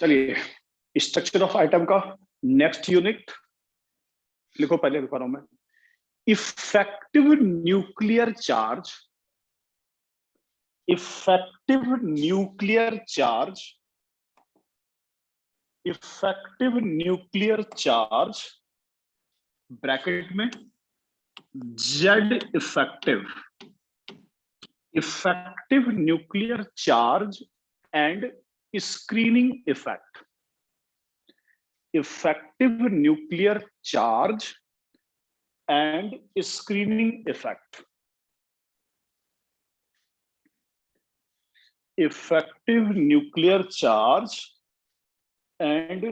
चलिए, structure of atom का next unit लिखो, पहले लिखा रहा हूं मैं। Effective nuclear charge, effective nuclear charge, effective nuclear charge bracket में Z effective, effective nuclear charge and screening effect, effective nuclear charge and screening effect, effective nuclear charge and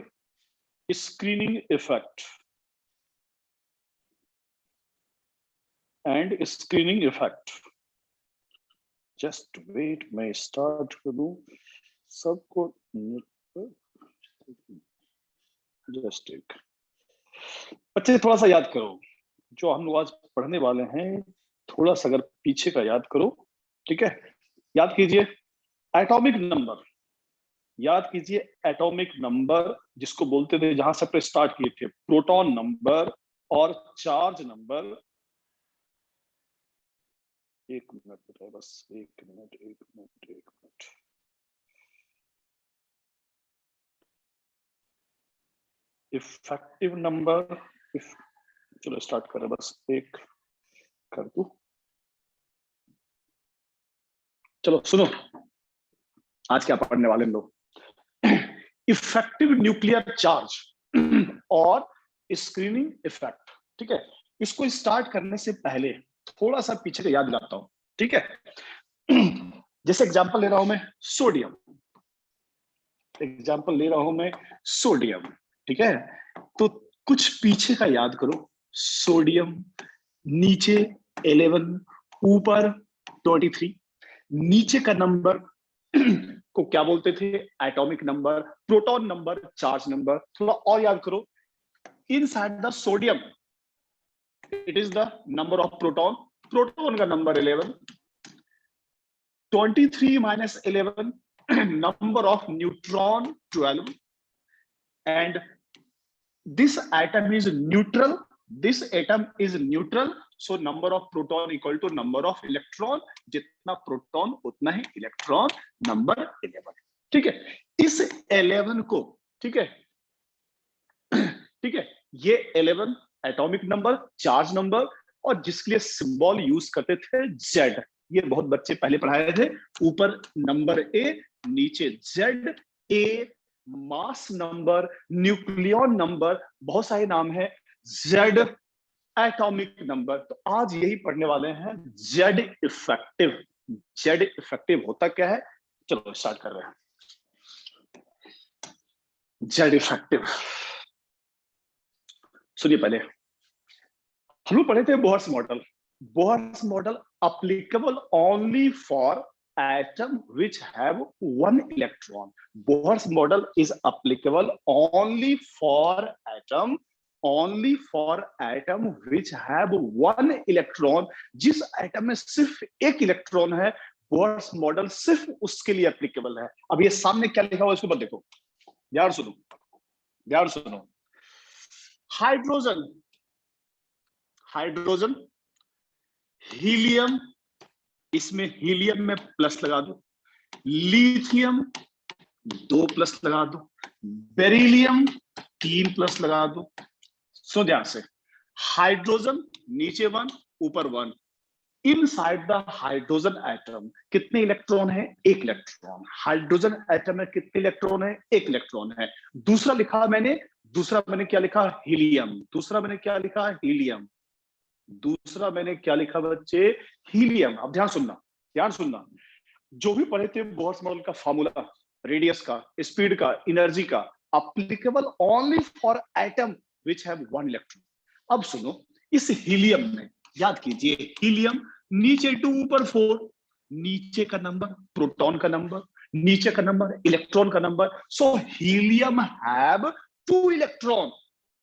screening effect, and screening effect. Just wait, मैं start करूं सबको। Just एक बच्चे थोड़ा सा याद करो जो हम लोग आज पढ़ने वाले हैं, थोड़ा सा अगर पीछे का याद करो, ठीक है। याद कीजिए एटॉमिक नंबर, याद कीजिए एटॉमिक नंबर जिसको बोलते थे, जहां से स्टार्ट किए थे, प्रोटॉन नंबर और चार्ज नंबर। एक मिनट बस, एक मिनट, एक मिनट, एक मिनट। इफेक्टिव नंबर, चलो स्टार्ट करें, बस एक कर दू। चलो सुनो, आज क्या पढ़ने वाले हम लोग। इफेक्टिव न्यूक्लियर चार्ज और स्क्रीनिंग इफेक्ट, ठीक है। इसको स्टार्ट करने से पहले थोड़ा सा पीछे का याद दिलाता हूं, ठीक है। जैसे एग्जांपल ले रहा हूं मैं सोडियम, एग्जांपल ले रहा हूं मैं सोडियम, ठीक है। तो कुछ पीछे का याद करो। सोडियम नीचे 11, ऊपर 23। नीचे का नंबर को क्या बोलते थे? Atomic number, proton number, charge number. थोड़ा और याद करो। Inside the sodium it is the number of proton, proton का number 11, 23 minus 11 number of neutron 12, and this atom is neutral, this atom is neutral, so number of proton equal to number of electron, जितना proton उतना ही electron, number 11, ठीक है। इस 11 को, ठीक है, ठीक है, ये 11 एटॉमिक नंबर, चार्ज नंबर, और जिसके लिए सिंबल यूज करते थे जेड। ये बहुत बच्चे पहले पढ़ाए थे। ऊपर नंबर ए, नीचे जेड। ए मास नंबर, न्यूक्लियन नंबर, बहुत सारे नाम है। Z atomic number. तो आज यही पढ़ने वाले हैं, जेड इफेक्टिव। जेड इफेक्टिव होता क्या है, चलो स्टार्ट कर रहे हैं। जेड इफेक्टिव सुनिए, पहले हम लोग पढ़े थे Bohr's model. Bohr's model applicable only for atom which have one electron. Bohr's model is applicable only for atom, only for atom which have one electron. जिस एटम में सिर्फ एक इलेक्ट्रॉन है, बोहर्स मॉडल सिर्फ उसके लिए एप्लीकेबल है। अब ये सामने क्या लिखा हुआ, इसको मत देखो, ध्यान सुनो, ध्यान सुनो। हाइड्रोजन, हाइड्रोजन, हीलियम, इसमें हीलियम में प्लस लगा दो, लिथियम 2 प्लस लगा दो, बेरिलियम 3 प्लस लगा दो। सो ध्यान से, हाइड्रोजन नीचे 1, ऊपर 1। इनसाइड द हाइड्रोजन एटम कितने इलेक्ट्रॉन है? 1 इलेक्ट्रॉन। हाइड्रोजन एटम में कितने इलेक्ट्रॉन है? 1 इलेक्ट्रॉन है। दूसरा लिखा मैंने, दूसरा मैंने क्या लिखा? हीलियम। दूसरा मैंने क्या लिखा? हीलियम। दूसरा मैंने क्या लिखा बच्चे? हीलियम। अब ध्यान सुनना, ध्यान सुनना। जो भी पढ़े थे बोहर्स मॉडल का फॉर्मूला, रेडियस का, स्पीड का, एनर्जी का, applicable only for atom which have 1 electron. अब सुनो, इस हीलियम में याद कीजिए, हीलियम नीचे 2, ऊपर 4। नीचे का नंबर प्रोटॉन का नंबर, नीचे का नंबर इलेक्ट्रॉन का number. So helium have 2 electron.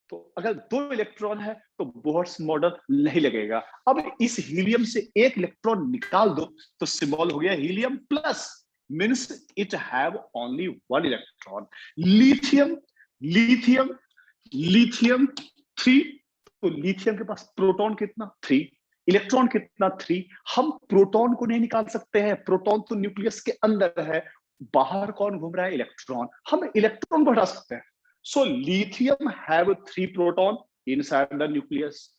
तो अगर 2 इलेक्ट्रॉन है तो बोहर्स मॉडल नहीं लगेगा। अब इस हीलियम से 1 इलेक्ट्रॉन निकाल दो तो सिंबल हो गया helium plus. means it have only one electron. lithium lithium lithium 3, तो लिथियम के पास प्रोटॉन कितना 3, इलेक्ट्रॉन कितना 3। हम प्रोटॉन को नहीं निकाल सकते हैं, प्रोटॉन तो न्यूक्लियस के अंदर है, बाहर कौन घूम रहा है इलेक्ट्रॉन, हम इलेक्ट्रॉन को हटा सकते हैं। So lithium have 3 proton inside the nucleus,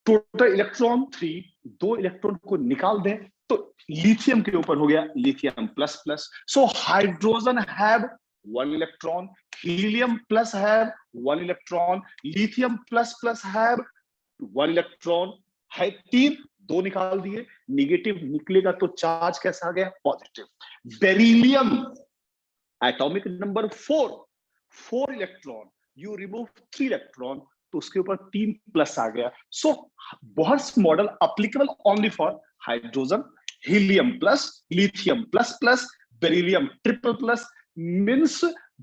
total electron 3, 2 electron को निकाल दें तो लिथियम के ऊपर हो गया lithium plus plus. So hydrogen have 1 electron, helium plus have 1 electron, lithium plus plus have 1 electron, है 3, 2 निकाल दिए, निगेटिव निकलेगा तो चार्ज कैसा आ गया positive. Beryllium atomic number 4 electron, you remove 3 electron तो उसके ऊपर 3 प्लस आ गया। So Bohr's model applicable only for hydrogen, helium plus, lithium plus plus, beryllium triple plus, means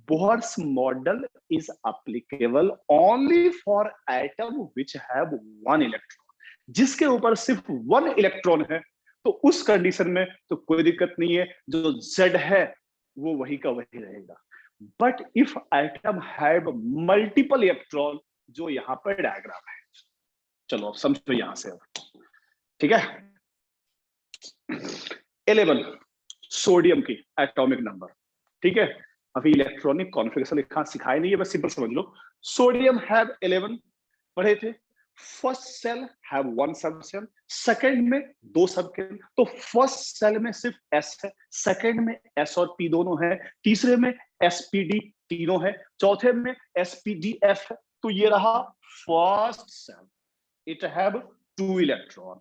Bohr's model is applicable only for atom which have 1 electron. जिसके ऊपर सिर्फ 1 electron है तो उस कंडीशन में तो कोई दिक्कत नहीं है, जो Z है वो वही का वही रहेगा। But if atom have multiple electron, जो यहां पर डायग्राम है, चलो अब समझो यहां से, ठीक है। 11 सोडियम की एटॉमिक नंबर, ठीक है। अभी इलेक्ट्रॉनिक कॉन्फ़िगरेशन लिखा सिखाया नहीं है, बस सिंपल समझ लो। सोडियम हैव 11 पढ़े थे। फर्स्ट सेल हैव 1 सब सेल, सेकंड में 2 सब सेल, तो फर्स्ट सेल में सिर्फ S है, सेकंड में S और P दोनों है, तीसरे में SPD तीनों है, चौथे में SPDF है। तो ये रहा first shell, it have 2 electron.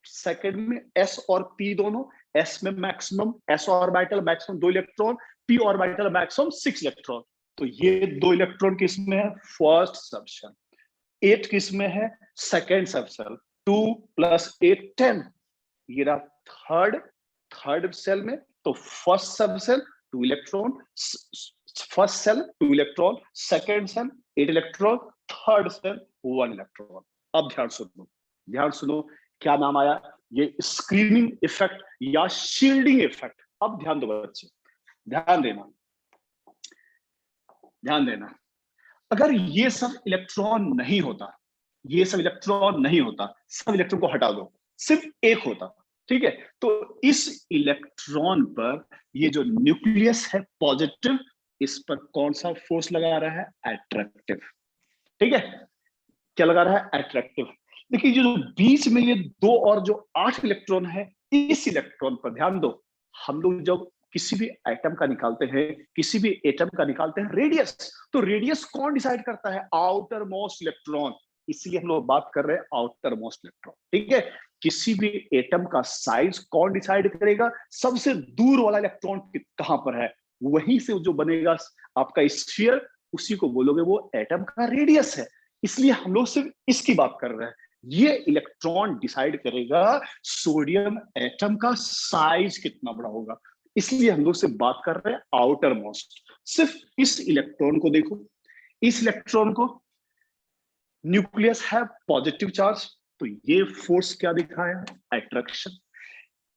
Second में S और P दोनों, S में maximum, S orbital maximum 2 electron, P orbital maximum 6 electron. तो ये 2 इलेक्ट्रॉन किसमें है फर्स्ट सब सेल, 8 किसमें है सेकंड सब सेल, 2 + 8 10। ये रहा थर्ड सेल में, तो first sub shell 2 electron, first shell 2 electron, second shell 8 electron, third shell 1 electron. अब ध्यान सुनो क्या नाम आया, ये स्क्रीनिंग इफेक्ट या शील्डिंग इफेक्ट। अब ध्यान दो बच्चे, ध्यान देना। अगर ये सब इलेक्ट्रॉन नहीं होता, सब इलेक्ट्रॉन को हटा दो, सिर्फ एक होता, ठीक है। तो इस इलेक्ट्रॉन पर ये जो न्यूक्लियस है पॉजिटिव, इस पर कौन सा फोर्स लगा रहा है अट्रैक्टिव, ठीक है। क्या लगा रहा है अट्रैक्टिव। देखिए जो बीच में ये 2 और जो 8 इलेक्ट्रॉन है, इस इलेक्ट्रॉन पर ध्यान दो। हम लोग जब किसी भी एटम का निकालते हैं, किसी भी एटम का निकालते हैं रेडियस, तो रेडियस कौन डिसाइड करता है आउटर मोस्ट इलेक्ट्रॉन, इसलिए हम लोग बात कर रहे हैं आउटर मोस्ट इलेक्ट्रॉन, ठीक है। किसी भी एटम का साइज कौन डिसाइड करेगा, सबसे दूर वाला इलेक्ट्रॉन कहां पर है, वहीं से जो बनेगा आपका स्फीयर, उसी को बोलोगे वो एटम का रेडियस है। इसलिए हम लोग सिर्फ इसकी बात कर रहे हैं। ये इलेक्ट्रॉन डिसाइड करेगा सोडियम एटम का साइज कितना बड़ा होगा, इसलिए हम लोग से बात कर रहे हैं आउटर मोस्ट। सिर्फ इस इलेक्ट्रॉन को देखो, इस इलेक्ट्रॉन को न्यूक्लियस है पॉजिटिव चार्ज, तो ये फोर्स क्या दिखाया अट्रैक्शन।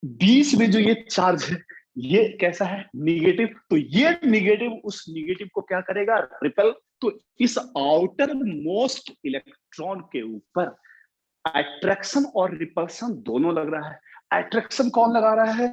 बीच में जो ये चार्ज है ये कैसा है निगेटिव, तो ये निगेटिव उस निगेटिव को क्या करेगा रिपेल। तो इस आउटर मोस्ट इलेक्ट्रॉन के ऊपर अट्रैक्शन और रिपल्सन दोनों लग रहा है। अट्रैक्शन कौन लगा रहा है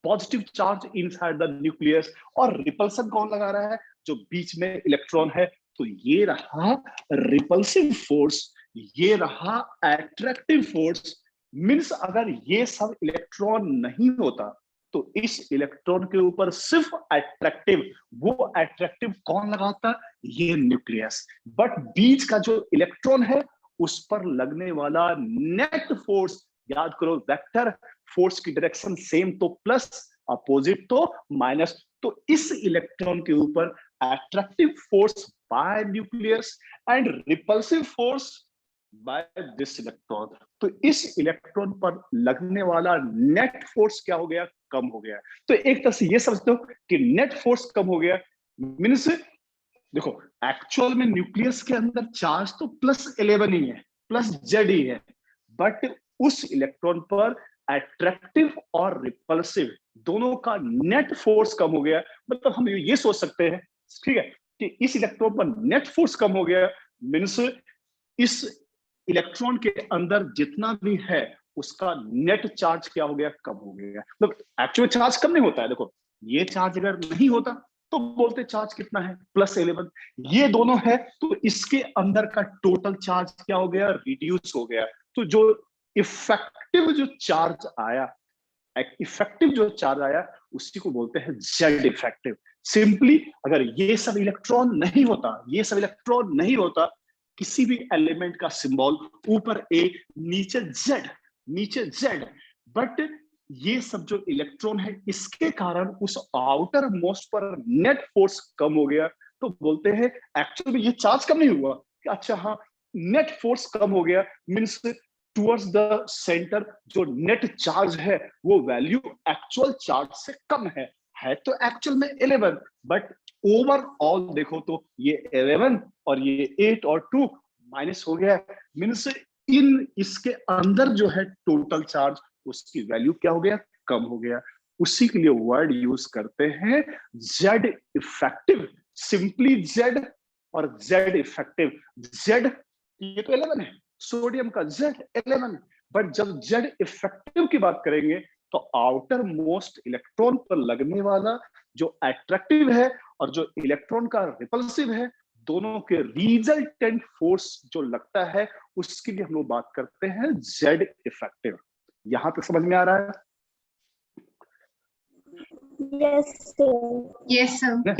positive charge inside the nucleus, और रिपल्सन कौन लगा रहा है जो बीच में इलेक्ट्रॉन है। तो ये रहा रिपल्सिव फोर्स, ये रहा अट्रैक्टिव फोर्स। मींस अगर ये सब इलेक्ट्रॉन नहीं होता तो इस इलेक्ट्रॉन के ऊपर सिर्फ अट्रैक्टिव, वो अट्रैक्टिव कौन लगाता ये न्यूक्लियस। बट बीच का जो इलेक्ट्रॉन है उस पर लगने वाला नेट फोर्स, याद करो वेक्टर फोर्स की डायरेक्शन सेम तो प्लस, अपोजिट तो माइनस। तो इस इलेक्ट्रॉन के ऊपर attractive force by nucleus and repulsive force by this electron. तो इस इलेक्ट्रॉन पर लगने वाला नेट फोर्स क्या हो गया कम हो गया। तो एक तरह से ये समझते हो कि नेट फोर्स कम हो गया। मींस देखो एक्चुअल में न्यूक्लियस के अंदर चार्ज तो +11 ही है, +Z ही है, बट उस इलेक्ट्रॉन पर अट्रैक्टिव और रिपल्सिव दोनों का नेट फोर्स कम हो गया, मतलब हम ये सोच सकते हैं, ठीक है, कि इस इलेक्ट्रॉन पर नेट फोर्स कम हो गया, मीन्स इस इलेक्ट्रॉन के अंदर जितना भी है उसका नेट चार्ज क्या हो गया, कम हो गया। मतलब एक्चुअल चार्ज कम नहीं होता है, देखो ये चार्ज अगर नहीं होता तो बोलते चार्ज कितना है, +11, ये दोनों है तो इसके अंदर का टोटल चार्ज क्या हो गया, रिड्यूस हो गया। तो जो इफेक्टिव जो चार्ज आया, इफेक्टिव जो चार्ज आया उसी को बोलते हैं जेड इफेक्टिव। सिंपली अगर ये सब इलेक्ट्रॉन नहीं होता, ये सब इलेक्ट्रॉन नहीं होता, किसी भी एलिमेंट का सिंबल ऊपर ए नीचे जेड, नीचे जेड, बट ये सब जो इलेक्ट्रॉन है इसके कारण उस आउटर मोस्ट पर नेट फोर्स कम हो गया, तो बोलते हैं एक्चुअली ये चार्ज कम नहीं हुआ कि अच्छा हाँ नेट फोर्स कम हो गया, मींस टुवर्ड्स द सेंटर जो नेट चार्ज है वो वैल्यू एक्चुअल चार्ज से कम है तो एक्चुअल में 11, बट ओवरऑल देखो तो ये 11 और ये 8 और 2 माइनस हो गया, मींस इन इसके अंदर जो है टोटल चार्ज उसकी वैल्यू क्या हो गया, कम हो गया। उसी के लिए वर्ड यूज करते हैं जेड इफेक्टिव, सिंपली जेड और जेड इफेक्टिव। जेड ये तो 11 है, सोडियम का जेड 11, बट जब जेड इफेक्टिव की बात करेंगे तो आउटर मोस्ट इलेक्ट्रॉन पर लगने वाला जो अट्रैक्टिव है और जो इलेक्ट्रॉन का रिपल्सिव है, दोनों के रिजल्टेंट फोर्स जो लगता है उसके लिए हम लोग बात करते हैं जेड इफेक्टिव। यहां तक समझ में आ रहा है? Yes sir.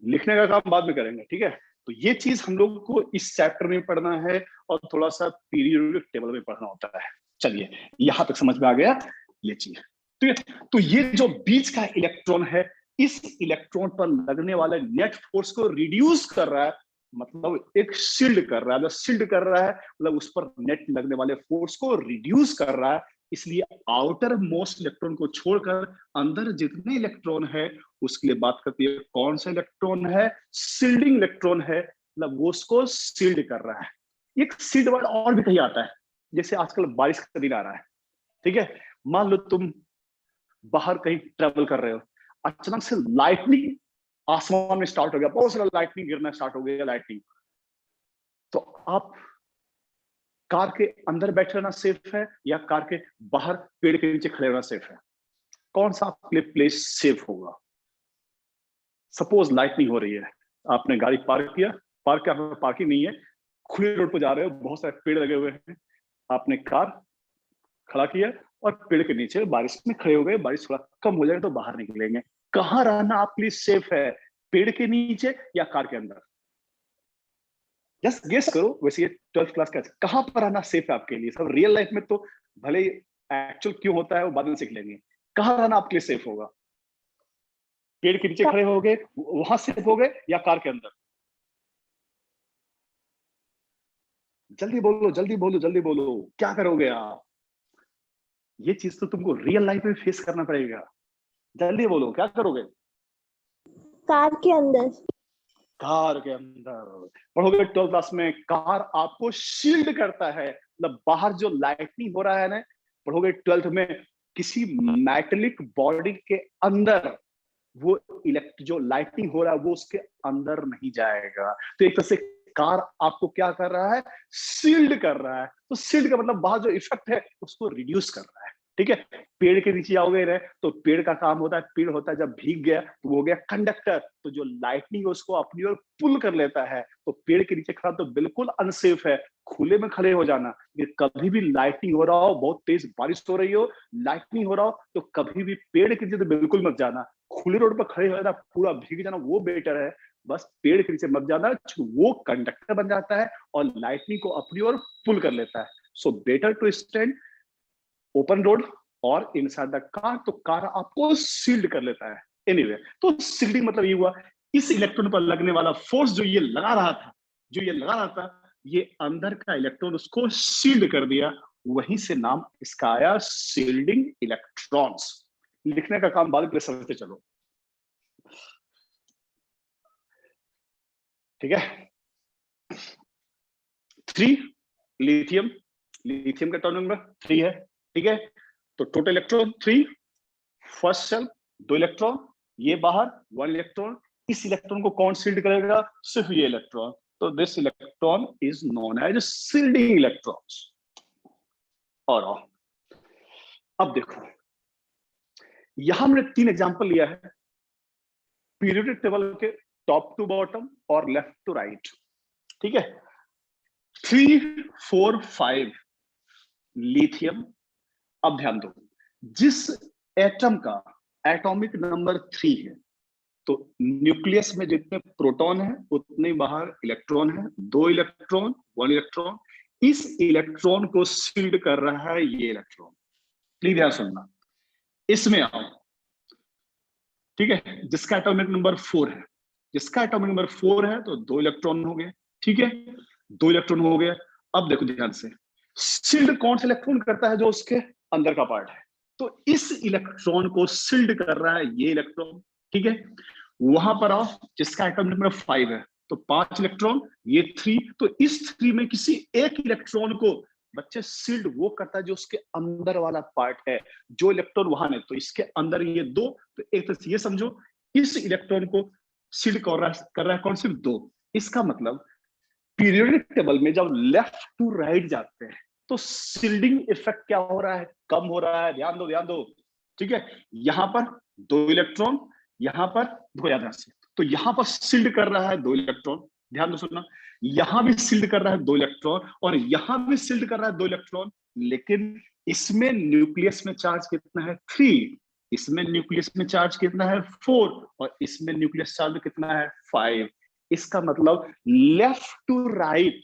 लिखने का काम बाद में करेंगे, ठीक है। तो ये चीज हम लोग को इस चैप्टर में पढ़ना है और थोड़ा सा पीरियोडिक टेबल में पढ़ना होता है। चलिए यहां तक समझ में आ गया ये चीज, ठीक है। तो ये जो बीच का इलेक्ट्रॉन है, इस इलेक्ट्रॉन पर लगने वाले नेट फोर्स को रिड्यूस कर रहा है, मतलब एक शील्ड कर रहा है। शील्ड कर रहा है मतलब उस पर नेट लगने वाले फोर्स को रिड्यूस कर रहा है, इसलिए आउटर मोस्ट इलेक्ट्रॉन को छोड़कर अंदर जितने इलेक्ट्रॉन है उसके लिए बात करती है कौन सा इलेक्ट्रॉन है, शील्डिंग इलेक्ट्रॉन है, मतलब वो उसको शील्ड कर रहा है। एक शील्ड वर्ड और भी कहीं आता है, जैसे आजकल बारिश का दिन आ रहा है, ठीक है, मान लो तुम बाहर कहीं ट्रेवल कर रहे हो, अचानक से लाइटनिंग आसमान में स्टार्ट हो गया, बहुत सारा लाइटनिंग गिरना स्टार्ट हो गया, लाइटनिंग, तो आप कार के अंदर बैठे रहना सेफ है या कार के बाहर पेड़ के नीचे खड़े रहना सेफ है? कौन सा आपके लिए प्लेस सेफ होगा? सपोज लाइटनिंग हो रही है, आपने गाड़ी पार्क किया, पार्क का पार्किंग नहीं है, खुले रोड पर जा रहे हो, बहुत सारे पेड़ लगे हुए हैं, आपने कार खड़ा किया और पेड़ के नीचे बारिश में खड़े हो गए, बारिश थोड़ा कम हो जाएगा तो बाहर निकलेंगे, कहाँ रहना आपके लिए सेफ है, पेड़ के नीचे या कार के अंदर? जस्ट गेस करो। वैसे ये 12th क्लास का, कहां पर रहना सेफ है आपके लिए? सब रियल लाइफ में तो भले एक्चुअल क्यों होता है वो बाद में सीख लेंगे, कहां रहना आपके लिए सेफ होगा? पेड़ के नीचे खड़े हो गए वहां सेफ हो गए या कार के अंदर? जल्दी बोलो जल्दी बोलो जल्दी बोलो, क्या करोगे आप? ये चीज तो तुमको रियल लाइफ में फेस करना पड़ेगा, जल्दी बोलो क्या करोगे? कार के अंदर। कार के अंदर पढ़ोगे 12th क्लास में, कार आपको शील्ड करता है, मतलब बाहर जो लाइटनिंग हो रहा है ना, पढ़ोगे 12th में, किसी मेटेलिक बॉडी के अंदर वो इलेक्ट्रिक जो लाइटनिंग हो रहा है वो उसके अंदर नहीं जाएगा। तो एक तरह से कार आपको क्या कर रहा है, शील्ड कर रहा है। तो शील्ड का मतलब बाहर जो इफेक्ट है उसको रिड्यूस कर रहा है, ठीक है। पेड़ के नीचे आओगे ना तो पेड़ का काम होता है, पेड़ होता है जब भीग गया तो वो हो गया कंडक्टर, तो जो लाइटनिंग है उसको अपनी ओर पुल कर लेता है। तो पेड़ के नीचे खड़ा तो बिल्कुल अनसेफ है, खुले में खड़े हो जाना। कभी भी लाइटनिंग हो रहा हो, बहुत तेज बारिश हो रही हो, लाइटनिंग हो रहा हो, तो कभी भी पेड़ के नीचे तो बिल्कुल मत जाना, खुले रोड पर खड़े हो जाना, पूरा भीग जाना वो बेटर है। बस पेड़ के नीचे मत जाना, वो कंडक्टर बन जाता है और लाइटनिंग को अपनी ओर पुल कर लेता है। So better to stand open road और इनसाइड द कार, तो कार आपको शील्ड कर लेता है। एनीवे तो शील्डिंग मतलब ये हुआ, इस इलेक्ट्रॉन पर लगने वाला फोर्स जो ये लगा रहा था, जो ये लगा रहा था, ये अंदर का इलेक्ट्रॉन उसको शील्ड कर दिया, वहीं से नाम इसका आया शील्डिंग इलेक्ट्रॉन्स। लिखने का काम बाद में समझते चलो, ठीक है। 3 लिथियम, लिथियम का टर्न नंबर 3 है, ठीक है। तो total electron 3, first shell 2 electron, ये बाहर 1 इलेक्ट्रॉन। इस इलेक्ट्रॉन को कौन सील्ड करेगा? सिर्फ ये इलेक्ट्रॉन। तो this electron is known as shielding electrons. और अब देखो, यहां हमने 3 एग्जांपल लिया है पीरियोडिक टेबल के, टॉप टू बॉटम और लेफ्ट टू राइट। ठीक है, 3, 4, 5 लिथियम। अब ध्यान दो, जिस एटम का एटॉमिक नंबर 3 है, तो न्यूक्लियस में जितने प्रोटॉन है उतने बाहर इलेक्ट्रॉन है, 2 इलेक्ट्रॉन 1 इलेक्ट्रॉन। इस इलेक्ट्रॉन को सील्ड कर रहा है ये इलेक्ट्रॉन। प्लीज ध्यान सुनना, इसमें आओ। ठीक है, जिसका एटॉमिक नंबर 4 है, जिसका एटॉमिक नंबर 4 है तो 2 इलेक्ट्रॉन हो गए। ठीक है, 2 इलेक्ट्रॉन हो गए। अब देखो ध्यान से, सील्ड कौन सा इलेक्ट्रॉन करता है? जो उसके अंदर का पार्ट है। तो इस इलेक्ट्रॉन को सील्ड कर रहा है ये इलेक्ट्रॉन। ठीक है, वहां पर आओ, जिसका एटॉमिक नंबर 5 है, तो 5 इलेक्ट्रॉन, ये 3। तो इस 3 में किसी एक इलेक्ट्रॉन को बच्चे सील्ड वो करता है जो उसके अंदर वाला पार्ट है, जो इलेक्ट्रॉन वहां नहीं। तो इसके अंदर ये 2, तो एक तरह से ये समझो इस इलेक्ट्रॉन को सील्ड कर रहा है कौन? सिर्फ 2। इसका मतलब पीरियोडिक टेबल में जब लेफ्ट टू राइट जाते हैं तो सील्डिंग इफेक्ट क्या हो रहा है? कम हो रहा है। ध्यान दो, ध्यान दो। ठीक है, यहां पर 2 इलेक्ट्रॉन, यहां पर 2 याद से, तो यहां पर सील्ड कर रहा है 2 इलेक्ट्रॉन। ध्यान दो, सुनना, यहां भी सील्ड कर रहा है 2 इलेक्ट्रॉन और यहां भी सील्ड कर रहा है 2 इलेक्ट्रॉन। लेकिन इसमें न्यूक्लियस में चार्ज कितना है? 3। इसमें न्यूक्लियस में चार्ज कितना है? 4। और इसमें न्यूक्लियस चार्ज कितना है? 5। इसका मतलब लेफ्ट टू राइट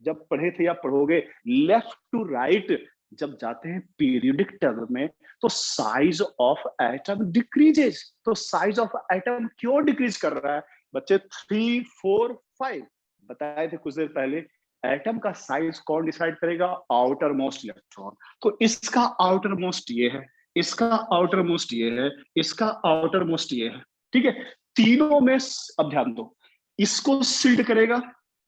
जब पढ़े थे या पढ़ोगे, लेफ्ट टू राइट जब जाते हैं पीरियोडिक टेबल में, तो साइज ऑफ एटम डिक्रीजेस। तो साइज ऑफ एटम क्यों डिक्रीज कर रहा है बच्चे? 3, 4, 5 बताए थे कुछ देर पहले। एटम का साइज कौन डिसाइड करेगा? Outer most electron. तो इसका आउटर मोस्ट ये है, इसका आउटर मोस्ट ये है, इसका आउटर मोस्ट ये है। ठीक है, तीनों में अब ध्यान दो, इसको सील्ड करेगा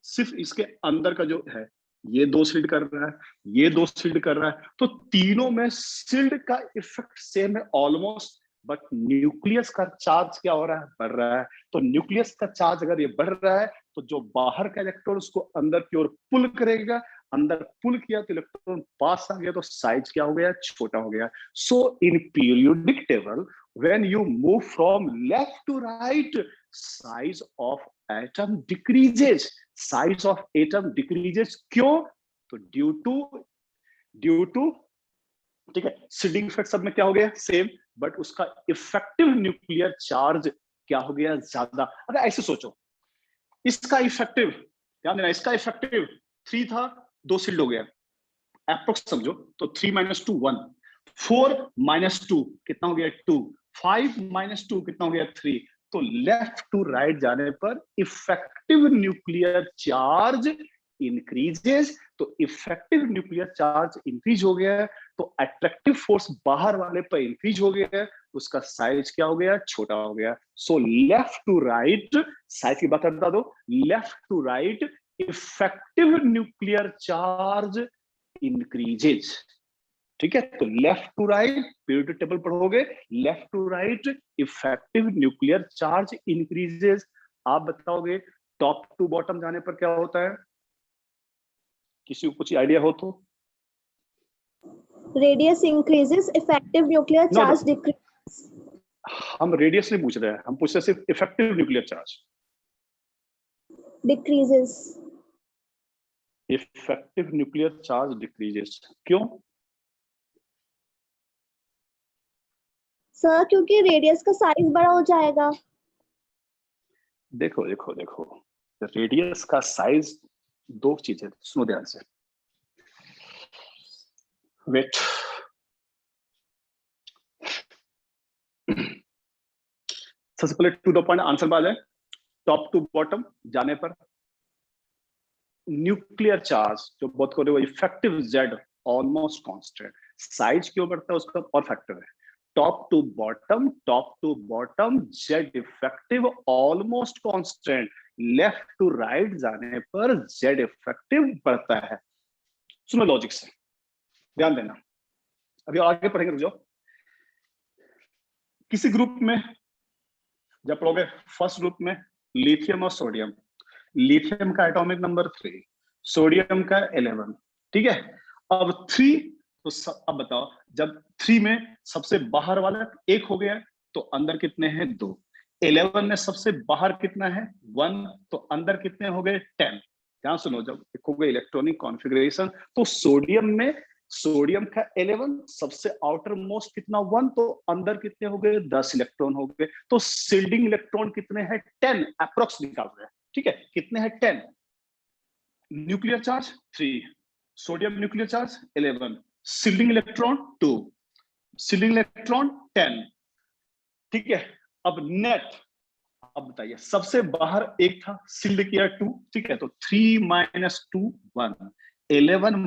सिर्फ इसके अंदर का जो है, ये 2 सील्ड कर रहा है, ये 2 सील्ड कर रहा है। तो तीनों में सील्ड का इफेक्ट सेम है ऑलमोस्ट, बट न्यूक्लियस का चार्ज क्या हो रहा है? बढ़ रहा है। तो न्यूक्लियस का चार्ज अगर ये बढ़ रहा है तो जो बाहर का इलेक्ट्रॉन उसको अंदर की ओर पुल करेगा, अंदर पुल किया तो इलेक्ट्रॉन पास आ गया, तो साइज क्या हो गया? छोटा हो गया। So in periodic table when you move from left to right, size of atom decreases. Size of atom decreases क्यों? तो ड्यू टू ठीक है, सील्डिंग इफेक्ट सब में क्या हो गया? सेम, बट उसका इफेक्टिव न्यूक्लियर चार्ज क्या हो गया? ज्यादा। अगर ऐसे सोचो, इसका इफेक्टिव, ध्यान देना, इसका इफेक्टिव 3 था, 2 सील्ड हो गया, एप्रोक्स समझो। तो 3 - 2 1, 4 - 2 कितना हो गया? 2, 5 - 2 कितना हो गया? 3। तो लेफ्ट टू राइट जाने पर इफेक्टिव न्यूक्लियर चार्ज इंक्रीजेस। तो इफेक्टिव न्यूक्लियर चार्ज इंक्रीज हो गया है, तो अट्रैक्टिव फोर्स बाहर वाले पर इंक्रीज हो गया है, तो उसका साइज क्या हो गया? छोटा हो गया। So left to right, size की बात बता दो, left to right effective nuclear charge increases. ठीक है, तो left to right periodic table पढ़ोगे, left to right effective nuclear charge increases. आप बताओगे टॉप टू बॉटम जाने पर क्या होता है? किसी को कुछ आइडिया हो तो? Radius increases, effective nuclear charge decrease. हम रेडियस नहीं पूछ रहे हैं, हम पूछ रहे हैं सिर्फ effective nuclear charge decreases. Effective nuclear charge decreases क्यों? सर क्योंकि रेडियस का साइज बड़ा हो जाएगा। देखो देखो देखो, रेडियस का साइज 2 चीजें, सुनो ध्यान से। वेट, सबसे पहले टू द पॉइंट आंसर आ जाए। टॉप टू बॉटम जाने पर न्यूक्लियर चार्ज जो बहुत करे वो effective Z almost constant. Size क्यों बढ़ता है उसका और फैक्टर है। Top to bottom Z effective almost constant. Left to right जाने पर जेड इफेक्टिव बढ़ता है। सुनो लॉजिक से, ध्यान देना। अभी आगे पढ़ेंगे, रुक जाओ। किसी ग्रुप में जब पढ़ोगे, फर्स्ट ग्रुप में लिथियम और सोडियम, लिथियम का एटॉमिक नंबर 3, सोडियम का 11, ठीक है। अब 3, तो अब बताओ, जब 3 में सबसे बाहर वाला 1 हो गया तो अंदर कितने हैं? 2। 11 में सबसे बाहर कितना है? 1, तो अंदर कितने हो गए? 10। ध्यान सुनो, जब लिखोगे इलेक्ट्रॉनिक कॉन्फ़िगरेशन, तो सोडियम में, सोडियम का 11, सबसे आउटर मोस्ट कितना? 1, तो अंदर कितने हो गए? 10 इलेक्ट्रॉन हो गए। तो शिल्डिंग इलेक्ट्रॉन कितने हैं? 10 अप्रोक्स निकाल रहे हैं, ठीक है। कितने हैं? 10। Nuclear charge 3, sodium nuclear charge 11, shielding electron 2, shielding electron 10, ठीक है। अब नेट, अब बताइए, सबसे बाहर 1 था, शिल्ड किया 2, ठीक है। तो 3 - 2 1, 11 -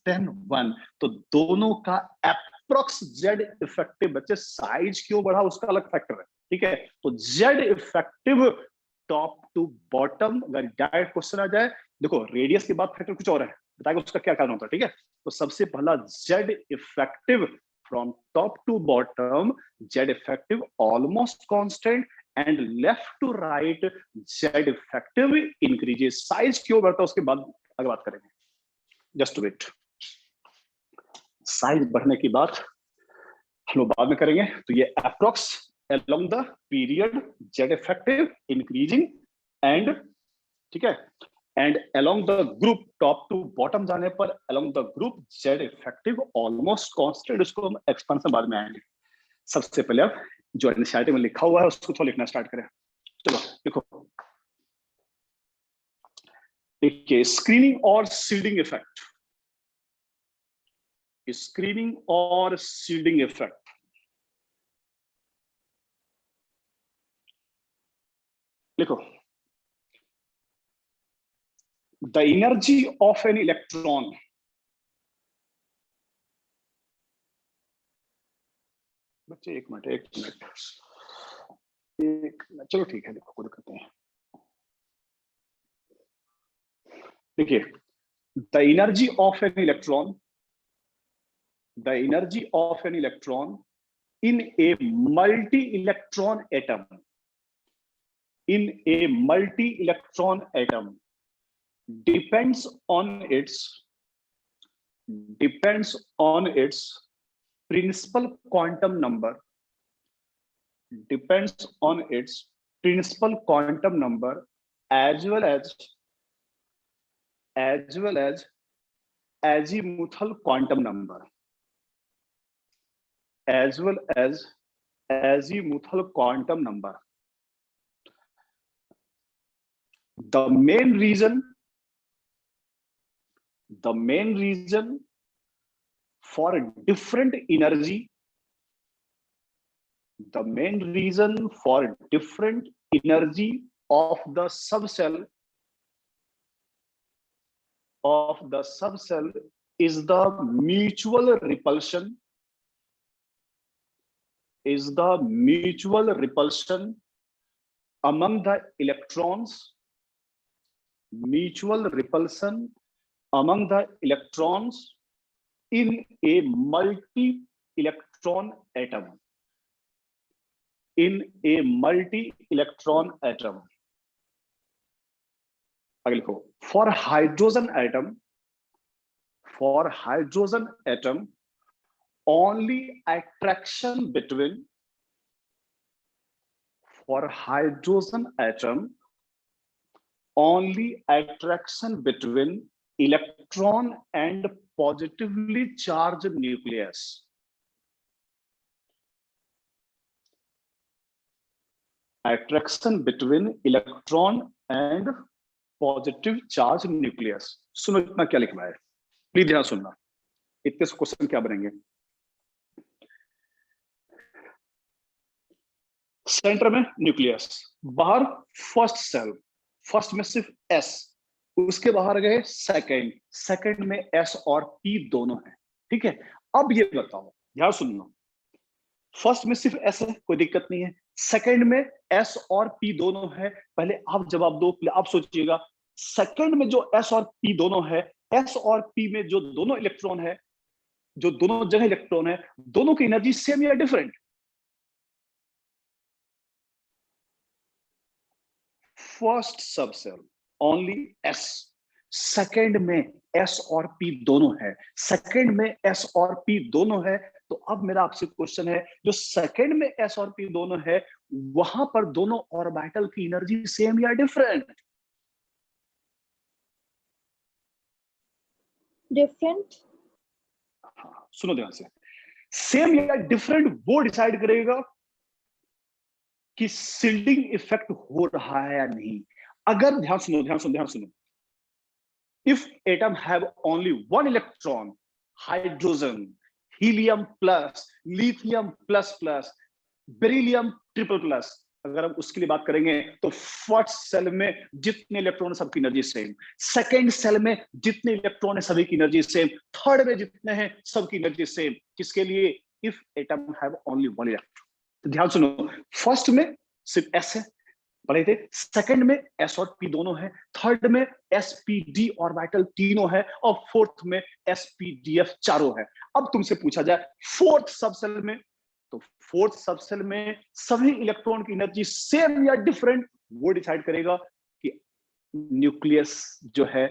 10 1, तो दोनों का अप्रोक्स जेड इफेक्टिव, बच्चे साइज क्यों बढ़ा उसका अलग फैक्टर है, ठीक है। तो Z effective top to bottom, अगर डायरेक्ट क्वेश्चन आ जाए, देखो रेडियस के बाद फैक्टर कुछ और है, बताएगा उसका क्या कारण होता है, ठीक है। तो सबसे पहला Z effective from top to bottom, Z effective almost constant, and left to right Z effective increases. Size क्यों बढ़ता है उसके बाद आगे बात करेंगे, जस्ट वेट। साइज बढ़ने की बात हम लोग बाद में करेंगे। तो ये approx along the period z effective increasing and, ठीक है, and along the group top to bottom जाने पर along the group z effective almost constant, इसको हम एक्सपेंशन बाद में आएंगे। सबसे पहले अब जो एनसीईआरटी में लिखा हुआ है उसको थोड़ा लिखना स्टार्ट करें। चलो लिखो, देखिए, स्क्रीनिंग और शील्डिंग इफेक्ट, स्क्रीनिंग और शील्डिंग इफेक्ट। लिखो, the energy of an electron, बच्चे एक मिनट, चलो ठीक है, देखो खुद करते हैं। देखिए, the energy of an electron, the energy of an electron in a multi-electron atom, in a multi-electron atom depends on its principal quantum number, depends on its principal quantum number as well as azimuthal quantum number, as well as azimuthal quantum number. The main reason for different energy, the main reason for different energy of the subcell is the mutual repulsion, among the electrons, mutual repulsion among the electrons in a multi-electron atom, in a multi-electron atom. आगे लिखो, for hydrogen atom only attraction between, for hydrogen atom only attraction between electron and positively charged nucleus, attraction between electron and positive charge nucleus. सुनो इतना क्या लिखना है, please ध्यान सुनना, इतने से क्वेश्चन क्या बनेंगे। सेंटर में न्यूक्लियस, बाहर फर्स्ट सेल, फर्स्ट में सिर्फ एस, उसके बाहर गए सेकंड में एस और पी दोनों हैं, ठीक है। अब ये बताओ, ध्यान सुनना, फर्स्ट में सिर्फ एस है, कोई दिक्कत नहीं है, सेकंड में एस और पी दोनों है। पहले आप जवाब दो, आप सोचिएगा, सेकंड में जो एस और पी दोनों है, एस और पी में जो दोनों इलेक्ट्रॉन है, जो दोनों जगह इलेक्ट्रॉन है, दोनों की एनर्जी सेम या different? First subshell only S, second में एस और पी दोनों है, सेकंड में एस और पी दोनों है। तो अब मेरा आपसे क्वेश्चन है, जो सेकंड में एस और पी दोनों है, वहां पर दोनों ऑर्बिटल की एनर्जी सेम या डिफरेंट? Different. हाँ, सुनो ध्यान से, सेम या डिफरेंट वो डिसाइड करेगा कि शिल्डिंग इफेक्ट हो रहा है या नहीं। अगर ध्यान सुनो, ध्यान सुनो, ध्यान सुनो, if atom have only one electron, hydrogen, helium plus, lithium plus plus, beryllium triple plus, अगर हम उसके लिए बात करेंगे तो फर्स्ट सेल में जितने इलेक्ट्रॉन है सबकी एनर्जी सेम, सेकंड सेल में जितने इलेक्ट्रॉन है सभी की एनर्जी सेम, थर्ड में जितने हैं सबकी एनर्जी सेम। किसके लिए? If atom have only one electron. तो ध्यान सुनो, फर्स्ट में सिर्फ एस है, पढ़े थे, सेकंड में एस और पी दोनों है, थर्ड में एस पी डी ऑर्बिटल तीनों है, और फोर्थ में एस पी डी एफ चारों है। अब तुमसे पूछा जाए फोर्थ सबसेल में, तो फोर्थ सबसेल में सभी इलेक्ट्रॉन की एनर्जी सेम या डिफरेंट, वो डिसाइड करेगा कि न्यूक्लियस जो है,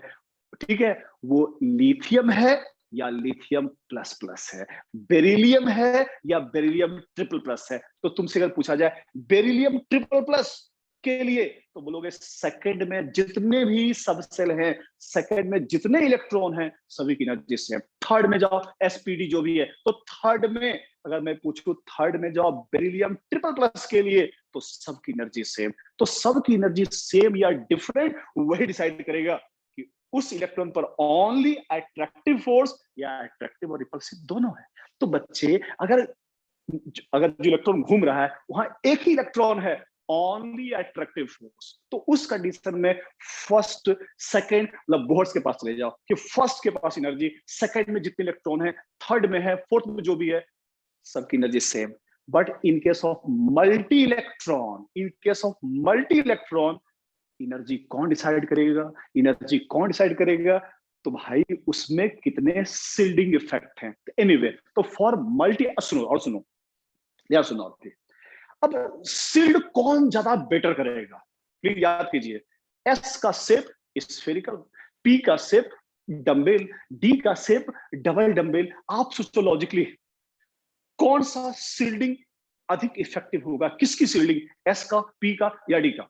ठीक है, वो लिथियम है या लिथियम प्लस प्लस है, बेरिलियम है या बेरिलियम ट्रिपल प्लस है। तो तुमसे अगर पूछा जाए बेरिलियम ट्रिपल प्लस के लिए, तो बोलोगे सेकंड में जितने भी सबसेल हैं, सेकंड में जितने इलेक्ट्रॉन हैं सभी की एनर्जी सेम। थर्ड में जाओ एसपीडी जो भी है, तो थर्ड में अगर मैं पूछूं, थर्ड में जाओ बेरिलियम ट्रिपल प्लस के लिए, तो सबकी एनर्जी सेम। तो सबकी एनर्जी सेम या डिफरेंट वही डिसाइड करेगा कि उस इलेक्ट्रॉन पर ओनली अट्रैक्टिव फोर्स या अट्रैक्टिव और रिपल्सिव दोनों है। तो बच्चे, अगर जो इलेक्ट्रॉन घूम रहा है वहां एक ही इलेक्ट्रॉन है, ओनली अट्रैक्टिव फोर्स, तो उस कंडीशन में फर्स्ट सेकंड, मतलब बोहर्स के पास चले जाओ कि फर्स्ट के पास एनर्जी, सेकंड में जितने इलेक्ट्रॉन है, थर्ड में है, फोर्थ में जो भी है, सबकी energy same. But in case of multi electron, in case of multi electron, energy कौन डिसाइड करेगा? एनर्जी कौन डिसाइड करेगा? तो भाई उसमें कितने शिल्डिंग इफेक्ट हैं। एनीवे, तो फॉर मल्टी, सुनो और सुनो, यार सुनो आपके, अब शिल्ड कौन ज्यादा बेटर करेगा? प्लीज याद कीजिए, एस का शेप स्फेरिकल, पी का शेप डंबेल, डी का शेप डबल डंबेल। आप सोचो लॉजिकली, कौन सा शिल्डिंग अधिक इफेक्टिव होगा? किसकी शिल्डिंग, एस का, पी का या डी का?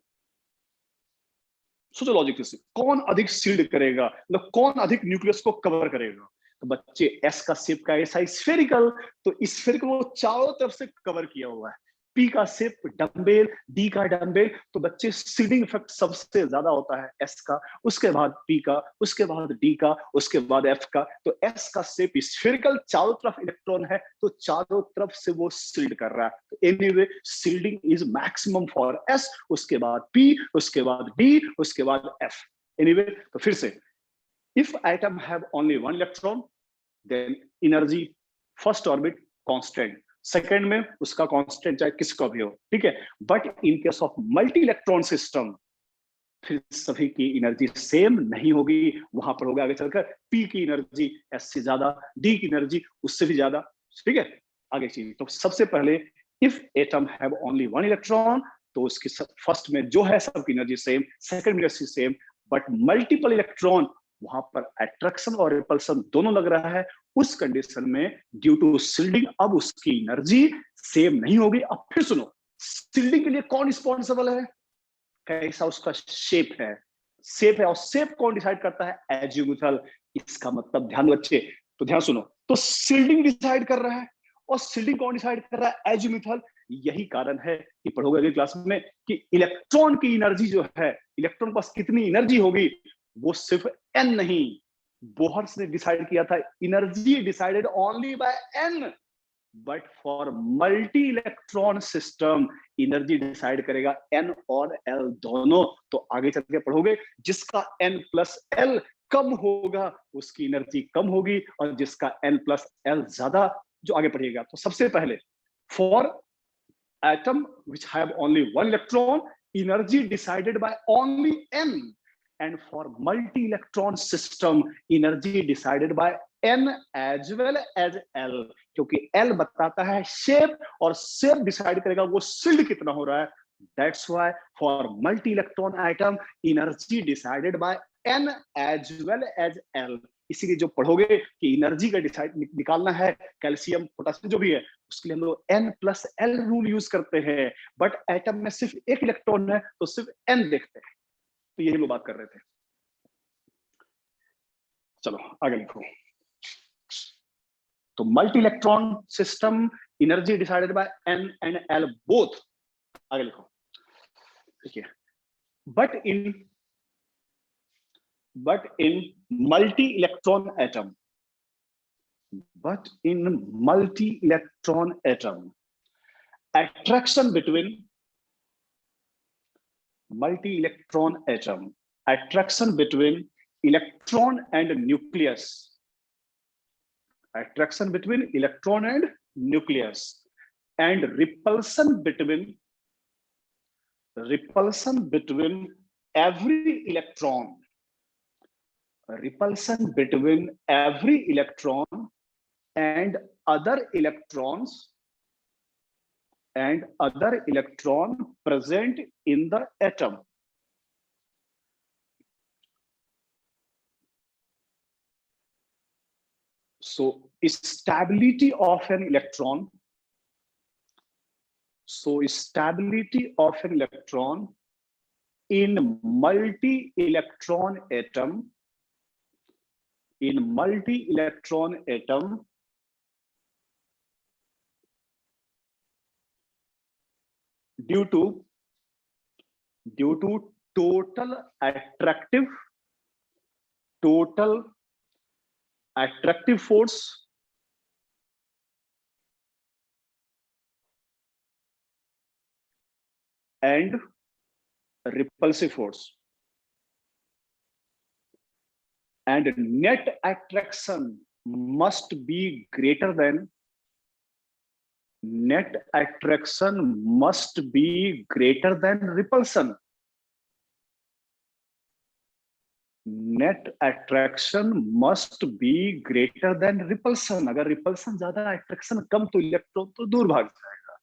सोचो लॉजिकली से, कौन अधिक शील्ड करेगा, मतलब कौन अधिक न्यूक्लियस को कवर करेगा? तो बच्चे, एस का शेप का ऐसा स्फेरिकल, तो स्फेरिकल वो चारों तरफ से कवर किया हुआ है। पी का शेप डंबेल, डी का डंबेल, तो बच्चे सीडिंग इफेक्ट सबसे ज्यादा होता है एस का, उसके बाद पी का, उसके बाद डी का, उसके बाद एफ का। तो एस का शेप स्फेरिकल, चारों तरफ इलेक्ट्रॉन है, तो चारों तरफ से वो सील्ड कर रहा है। तो anyway, shielding is maximum for S, उसके बाद पी, उसके बाद डी, उसके बाद एफ। एनीवे, तो फिर से, if atom have only one electron, then energy first orbit constant, second में उसका कांस्टेंट चाहे किसका भी हो, ठीक है। But in case of multi electron system, फिर सभी की एनर्जी सेम नहीं होगी, वहां पर होगा आगे चलकर पी की एनर्जी एस से ज्यादा, डी की एनर्जी उससे भी ज्यादा, ठीक है। आगे चलिए, तो सबसे पहले, if atom have only one electron, तो उसकी फर्स्ट में जो है सबकी एनर्जी सेम, सेकंड में energy same. But multiple electron, वहां पर अट्रैक्शन और रिपल्सन दोनों लग रहा है, उस कंडीशन में ड्यू टू शिल्डिंग अब उसकी एनर्जी सेम नहीं होगी। अब फिर सुनो, शिल्डिंग के लिए कौन रिस्पॉन्सिबल है, कैसा उसका शेप है, शेप है, और शेप कौन डिसाइड करता है? एजीमुथल। इसका मतलब ध्यान दो बच्चे, तो ध्यान सुनो, तो शिल्डिंग डिसाइड कर रहा है, और शिल्डिंग कौन डिसाइड कर रहा है? एजीमुथल। यही कारण है कि पढ़ोगे अगली क्लास में कि इलेक्ट्रॉन की एनर्जी जो है, इलेक्ट्रॉन के पास कितनी एनर्जी होगी, वो सिर्फ एन नहीं, बोहर्स ने डिसाइड किया था, energy decided only by n, but for multi electron system energy decide करेगा एन और एल दोनों। तो आगे चल के पढ़ोगे, जिसका एन प्लस एल कम होगा उसकी एनर्जी कम होगी, और जिसका एन प्लस एल ज्यादा, जो आगे पढ़िएगा। तो सबसे पहले, for atom which have only one electron, energy decided by only an, and for multi-electron system, energy decided by n as well as l, क्योंकि l बताता है शेप और शेप डिसाइड करेगा वो शिल्ड कितना हो रहा है. That's why for multi-electron atom, energy decided by n as well as l. इसीलिए जो पढ़ोगे कि एनर्जी का डिसाइड निकालना है कैल्शियम पोटेशियम जो भी है, उसके लिए हम लोग n+l रूल यूज करते हैं. बट एटम में सिर्फ एक इलेक्ट्रॉन है तो सिर्फ n देखते हैं. तो यही लोग बात कर रहे थे. चलो आगे लिखो. तो multi electron system, energy decided by n and l both. आगे लिखो. ठीक है. But in multi-electron atom, attraction between electron and nucleus, and repulsion between every electron, and other electron present in the atom. So stability of an electron in multi-electron atom, due to total attractive force and repulsive force, and net attraction must be greater than repulsion. Net attraction must be greater than repulsion. अगर repulsion ज्यादा attraction कम तो electron तो दूर भाग जाएगा.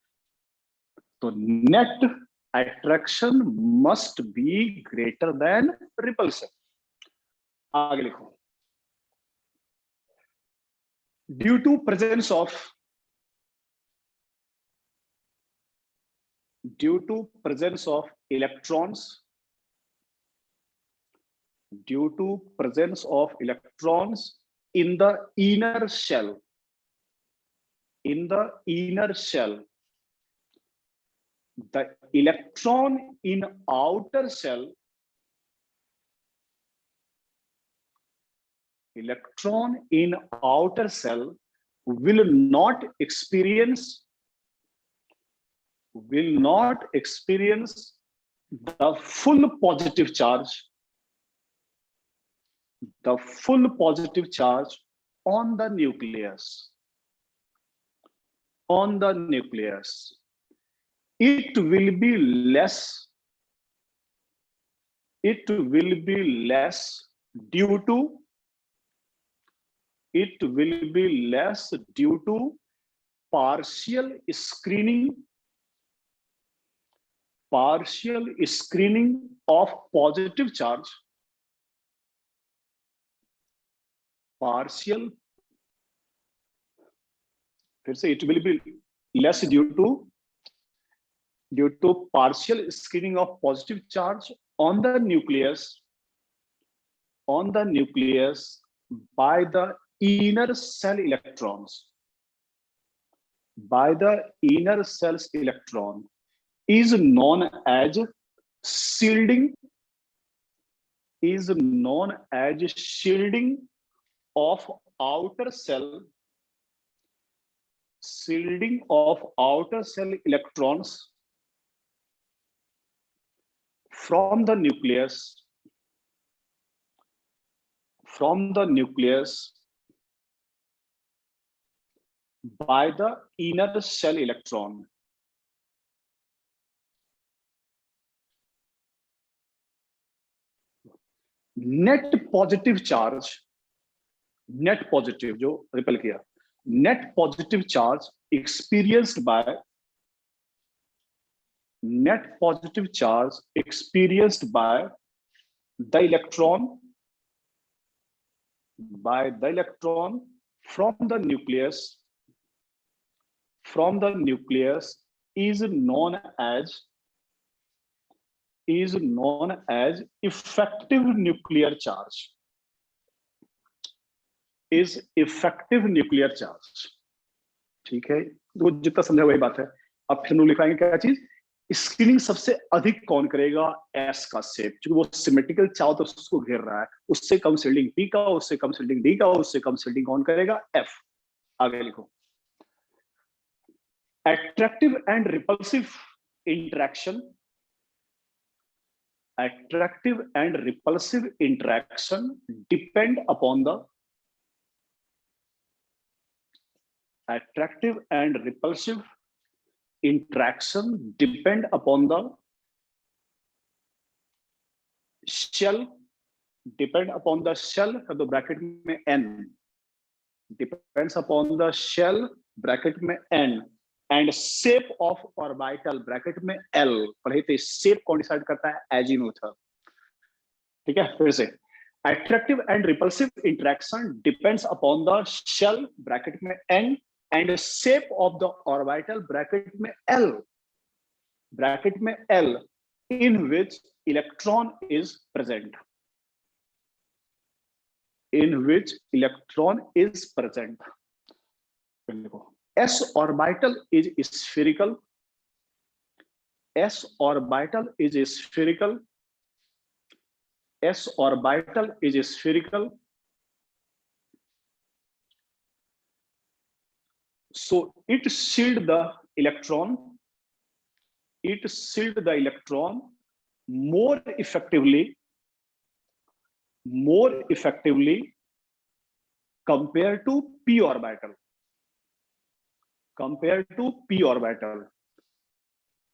तो net attraction must be greater than repulsion. आगे लिखो. Due to presence of electrons in the inner shell, the electron in outer shell will not experience the full positive charge on the nucleus. It will be less due to partial screening of positive charge, it will be less due to partial screening of positive charge on the nucleus by the inner cell electrons, is known as shielding of outer cell electrons from the nucleus by the inner shell electron. Net positive charge net positive जो repel किया, net positive charge experienced by the electron from the nucleus is known as effective nuclear charge. ठीक है, तो जितना समझा वही बात है। अब फिर हम लोग लिखाएंगे क्या चीज, स्क्रीनिंग सबसे अधिक कौन करेगा, एस का शेप, क्योंकि वो सिमेट्रिकल चारों तरफ उसको घेर रहा है, उससे कम शिल्डिंग पी का, उससे कम शिल्डिंग डी का, उससे कम शिल्डिंग कौन करेगा, एफ। आगे लिखो, attractive and repulsive interaction depend upon the shell, कर दो ब्रैकेट में n, depends upon the shell bracket में n and shape of orbital bracket में l। पढ़े थे, shape कौन डिसाइड करता है, azimuth। ठीक है, फिर से, attractive and repulsive interaction depends upon the shell bracket में n and shape of the orbital bracket में l in which electron is present, s orbital is spherical, so it shield the electron more effectively compared to p orbital,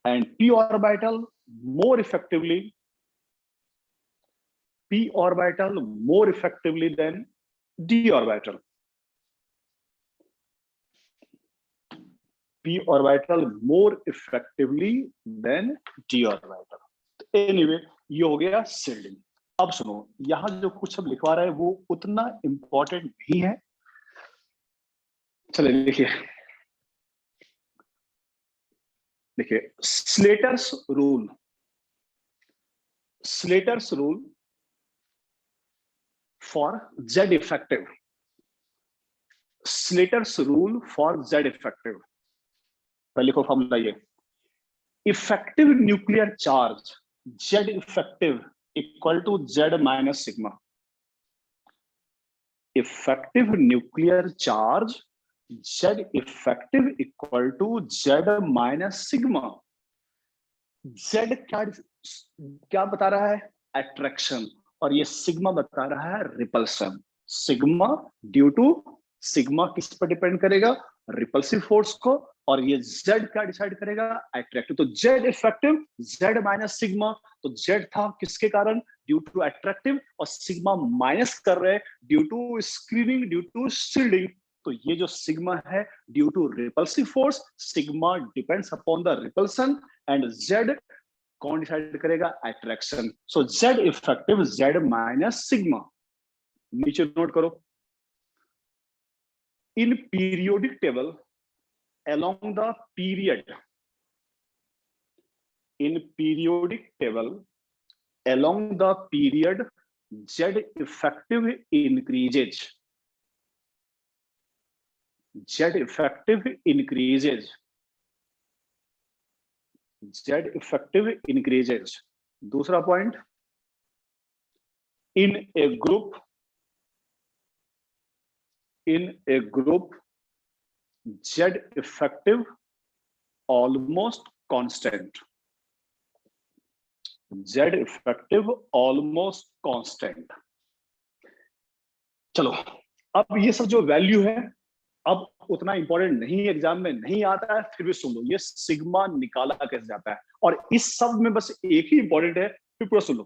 and p orbital more effectively than d orbital, anyway ये हो गया shielding. अब सुनो, यहां जो कुछ अब लिखवा रहा है वो उतना इंपॉर्टेंट नहीं है। चलिए लिखिए, Slater's rule for Z effective, पहले लिखो फॉर्मूला ये, effective nuclear charge Z effective equal to Z minus sigma, effective nuclear charge Z effective equal to Z minus sigma. Z क्या बता रहा है, अट्रैक्शन, और ये सिग्मा बता रहा है repulsion. Sigma due to, sigma किस पर डिपेंड करेगा, रिपल्सिव फोर्स को, और ये Z क्या डिसाइड करेगा, अट्रैक्टिव। तो Z effective Z minus sigma, तो Z था किसके कारण, ड्यू टू अट्रैक्टिव, और सिग्मा माइनस कर रहे due to screening, due to shielding. तो ये जो सिग्मा है due to repulsive force, sigma depends upon the repulsion, and Z कौन डिसाइड करेगा, attraction. So Z effective Z minus sigma. नीचे नोट करो, इन periodic table along the period, Z effective increases, दूसरा point, in a group Z effective almost constant, चलो अब ये सब जो वैल्यू है अब उतना इंपॉर्टेंट नहीं, एग्जाम में नहीं आता है, फिर भी सुन लो ये सिग्मा निकाला कैसे जाता है, और इस सब में बस एक ही इंपॉर्टेंट है, फिर पूरा सुन लो।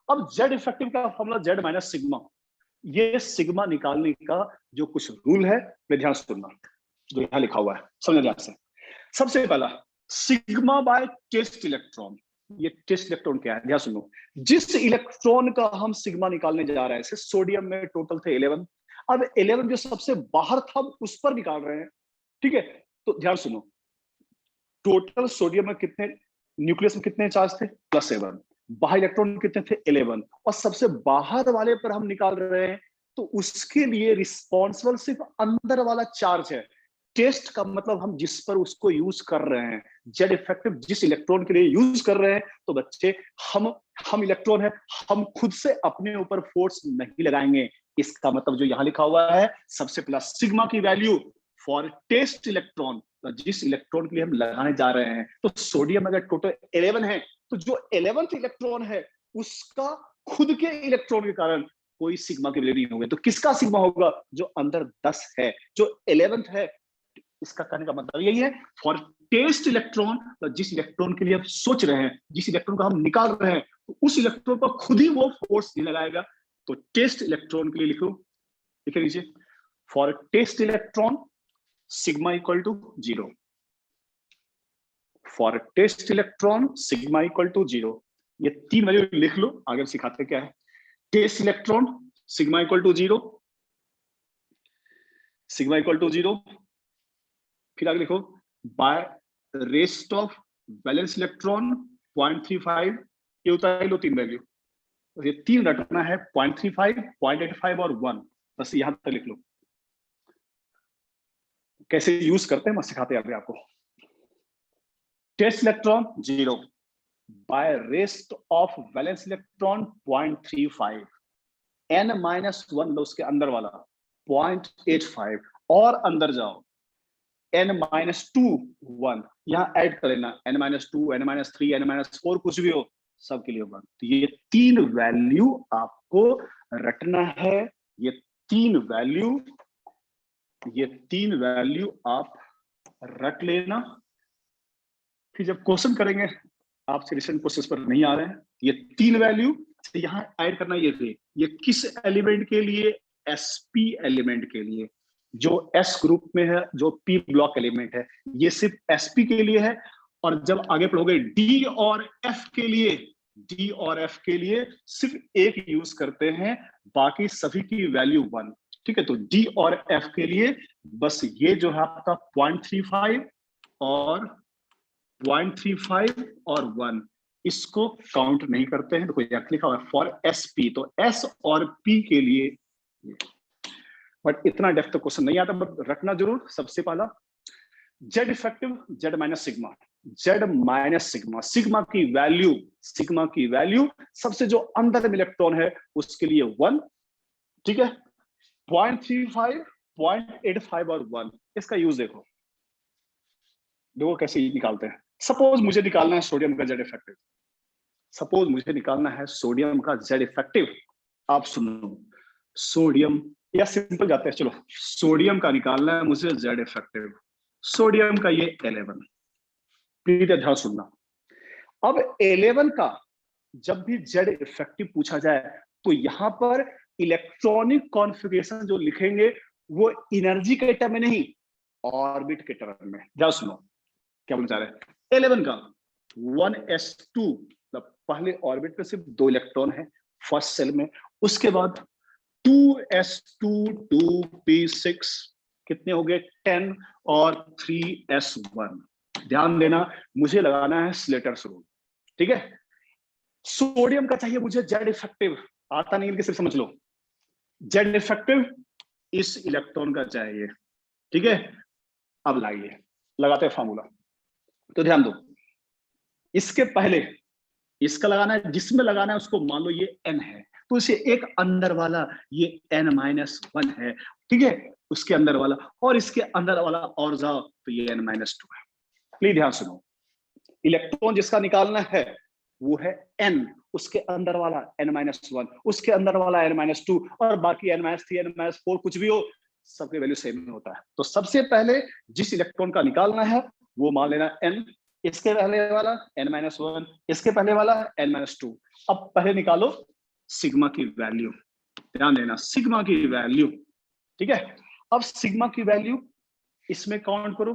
अब Z इफेक्टिव का फॉर्मूला Z माइनस सिग्मा, ये सिग्मा निकालने का जो कुछ रूल है, मेरे ध्यान से सुनना, जो यहां लिखा हुआ है, समझ ध्यान से। सबसे पहला सिग्मा बाय टेस्ट इलेक्ट्रॉन। ये टेस्ट इलेक्ट्रॉन क्या है, ध्यान सुनो। जिस इलेक्ट्रॉन का हम सिग्मा निकालने जा रहे हैं, जैसे सोडियम में टोटल थे 11, अब 11 जो सबसे बाहर था उस पर निकाल रहे हैं, ठीक है। तो ध्यान सुनो, टोटल सोडियम में कितने, न्यूक्लियस में कितने चार्ज थे, +7, बाहर इलेक्ट्रॉन कितने थे, 11, और सबसे बाहर वाले पर हम निकाल रहे हैं, तो उसके लिए रिस्पॉन्सिबल सिर्फ अंदर वाला चार्ज है। टेस्ट का मतलब हम जिस पर उसको यूज कर रहे हैं, जेड इफेक्टिव जिस इलेक्ट्रॉन के लिए यूज कर रहे हैं, तो बच्चे हम इलेक्ट्रॉन है, हम खुद से अपने ऊपर फोर्स नहीं लगाएंगे। इसका मतलब जो यहां लिखा हुआ है, सबसे पहला सिग्मा की वैल्यू फॉर टेस्ट इलेक्ट्रॉन, जिस इलेक्ट्रॉन के लिए हम लगाने जा रहे हैं, तो सोडियम अगर टोटल 11 है, तो जो 11th इलेक्ट्रॉन है उसका खुद के इलेक्ट्रॉन के कारण कोई सिग्मा की वैल्यू नहीं होगी। तो किसका सिग्मा होगा, जो अंदर 10 है, जो 11th है। इसका कहने का मतलब यही है, फॉर टेस्ट इलेक्ट्रॉन, जिस इलेक्ट्रॉन के लिए आप सोच रहे हैं, जिस इलेक्ट्रॉन को हम निकाल रहे हैं, तो उस इलेक्ट्रॉन पर खुद ही वो फोर्स नहीं लगाएगा। तो टेस्ट इलेक्ट्रॉन के लिए लिखो, लिखे लीजिए, for test electron sigma equal to 0। For test electron sigma equal to 0। ये 3 वैल्यू लिख लो, आगे सिखाते क्या है। Test electron sigma equal to 0, sigma equal to 0। फिर आगे लिखो by rest of balance electron 0.35। ये उतार लो 3 वैल्यू, ये 3 रटना है, 0.35, 0.85 और 1। बस यहां तक लिख लो। कैसे यूज करते हैं मैं सिखाते हैं आपको। Test electron 0 by rest of valence electron 0.35, n-1 लो उसके अंदर वाला 0.85, और अंदर जाओ n-2 1, यहां ऐड कर लेना, n-2, n-3, n-4 कुछ भी हो, सबके लिए 1। तो ये 3 वैल्यू आपको रटना है। ये 3 वैल्यू आप रट लेना। फिर जब क्वेश्चन करेंगे, आपसे रिसेंट क्वेश्चन पर नहीं आ रहे हैं, ये 3 वैल्यू यहां ऐड करना। ये किस एलिमेंट के लिए, sp एलिमेंट के लिए, जो s ग्रुप में है, जो p ब्लॉक एलिमेंट है, ये सिर्फ sp के लिए है। और जब आगे पढ़ोगे d और f के लिए सिर्फ एक यूज करते हैं, बाकी सभी की वैल्यू 1, ठीक है। तो d और f के लिए बस ये जो है आपका 0.35 और 0.35 और 1, इसको काउंट नहीं करते हैं। देखो यहाँ लिखा हुआ है फॉर sp, तो s और p के लिए। बट इतना डेप्थ क्वेश्चन नहीं आता, बट रखना जरूर। सबसे पहला Z effective, Z minus sigma, sigma की वैल्यू सबसे जो अंदर में इलेक्ट्रॉन है उसके लिए 1, ठीक है। 0.35, 0.85 और 1, इसका यूज देखो कैसे निकालते हैं। सपोज मुझे निकालना है सोडियम का जेड इफेक्टिव, आप सुनो, सोडियम या सिंपल जाते हैं, चलो सोडियम का निकालना है मुझे जेड इफेक्टिव, सोडियम का ये 11। प्लीज ध्यान सुनना, अब 11 का जब भी जेड इफेक्टिव पूछा जाए, तो यहां पर इलेक्ट्रॉनिक कॉन्फ़िगरेशन जो लिखेंगे वो एनर्जी के टर्म में नहीं, ऑर्बिट के टर्म में। ध्यान सुनो क्या बोलना चाह रहे हैं। 11 का 1s2, पहले ऑर्बिट में सिर्फ 2 इलेक्ट्रॉन है फर्स्ट सेल में, उसके बाद 2s2 2p6, कितने हो गए 10, और 3s1। ध्यान देना, मुझे लगाना है स्लेटर्स रूल, ठीक है। सोडियम का चाहिए मुझे जेड इफेक्टिव, आता नहीं लेकिन सिर्फ समझ लो, जेड इफेक्टिव इस इलेक्ट्रॉन का चाहिए, ठीक है। अब लाइए लगाते हैं फार्मूला। तो ध्यान दो, इसके पहले इसका लगाना है, जिसमें लगाना है उसको मान लो ये n है, तो इसे एक अंदर वाला ये n-1 है, ठीक है, उसके अंदर वाला, और इसके अंदर वाला और जाओ तो ये n-2 है। प्लीज ध्यान सुनो, इलेक्ट्रॉन जिसका निकालना है वो है n, उसके अंदर वाला n-1, उसके अंदर वाला n-2, और बाकी n-3, n-4 कुछ भी हो, सबके वैल्यू सेम होता है। तो सबसे पहले जिस इलेक्ट्रॉन का निकालना है वो मान लेना n, इसके पहले वाला n-1, इसके पहले वाला n-2। अब पहले निकालो सिग्मा की वैल्यू, ध्यान देना सिग्मा की वैल्यू, ठीक है। अब सिग्मा की वैल्यू इसमें काउंट करो,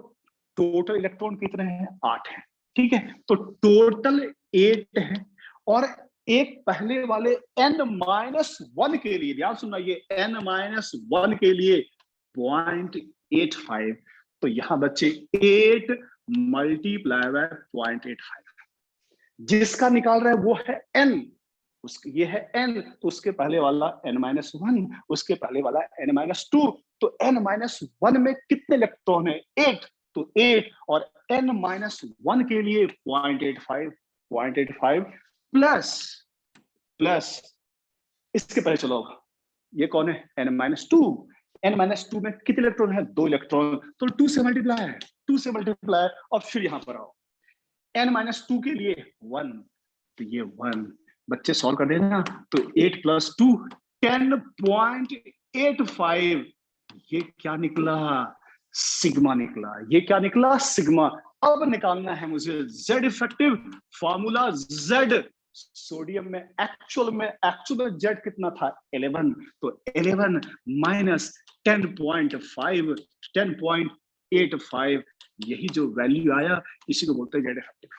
टोटल इलेक्ट्रॉन कितने हैं, 8 हैं, ठीक है। तो टोटल 8 है और एक पहले वाले n-1 के लिए, ध्यान सुनना, ये n-1 के लिए 0.85, तो यहां बच्चे 8 मल्टीप्लाई बाय 0.85, जिसका निकाल रहा है वो है n, उसके ये है n, तो उसके पहले वाला n-1, उसके पहले वाला n-2, तो n-1 में कितने इलेक्ट्रॉन है, 8, तो 8, और n-1 के लिए 0.85 प्लस इसके पहले चलो, ये कौन है, n-2, n-2 में कितने इलेक्ट्रॉन है, 2 इलेक्ट्रॉन, तो 2 से मल्टीप्लाई है, 2 से मल्टीप्लाई, और फिर यहां पर आओ, n-2 के लिए 1, तो ये 1, बच्चे सॉल्व कर देना, तो 8 + 2 10.85, ये क्या निकला, सिग्मा निकला, ये क्या निकला, सिग्मा। अब निकालना है मुझे Z effective, formula Z, sodium में एक्चुअल में Z कितना था, 11, तो 11 माइनस 10.85, यही जो वैल्यू आया इसी को बोलते हैं Z effective.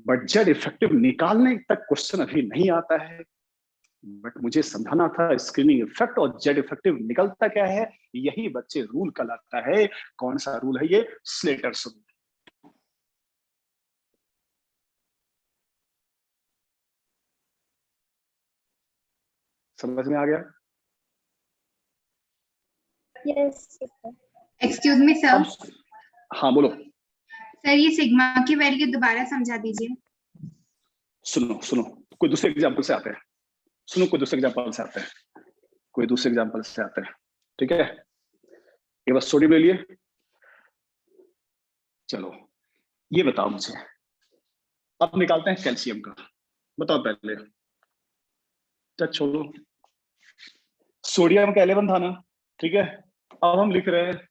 But Z effective निकालने तक क्वेश्चन अभी नहीं आता है, बट मुझे समझाना था स्क्रीनिंग इफेक्ट और Z इफेक्टिव निकलता क्या है, यही बच्चे रूल कहलाता है। कौन सा रूल है ये, स्लेटर्स रूल। समझ में आ गया? Yes. Excuse me sir. हाँ बोलो। सर ये सिग्मा की वैल्यू दोबारा समझा दीजिए। सुनो कोई दूसरे एग्जांपल से आते हैं, कोई दूसरे एग्जांपल से आते हैं, ठीक है। ये बस सोडियम ले लिए, चलो ये बताओ मुझे, अब निकालते हैं कैल्शियम का, बताओ पहले, टच छोड़ो, सोडियम का 11 था ना, ठीक है। अब हम लिख रहे हैं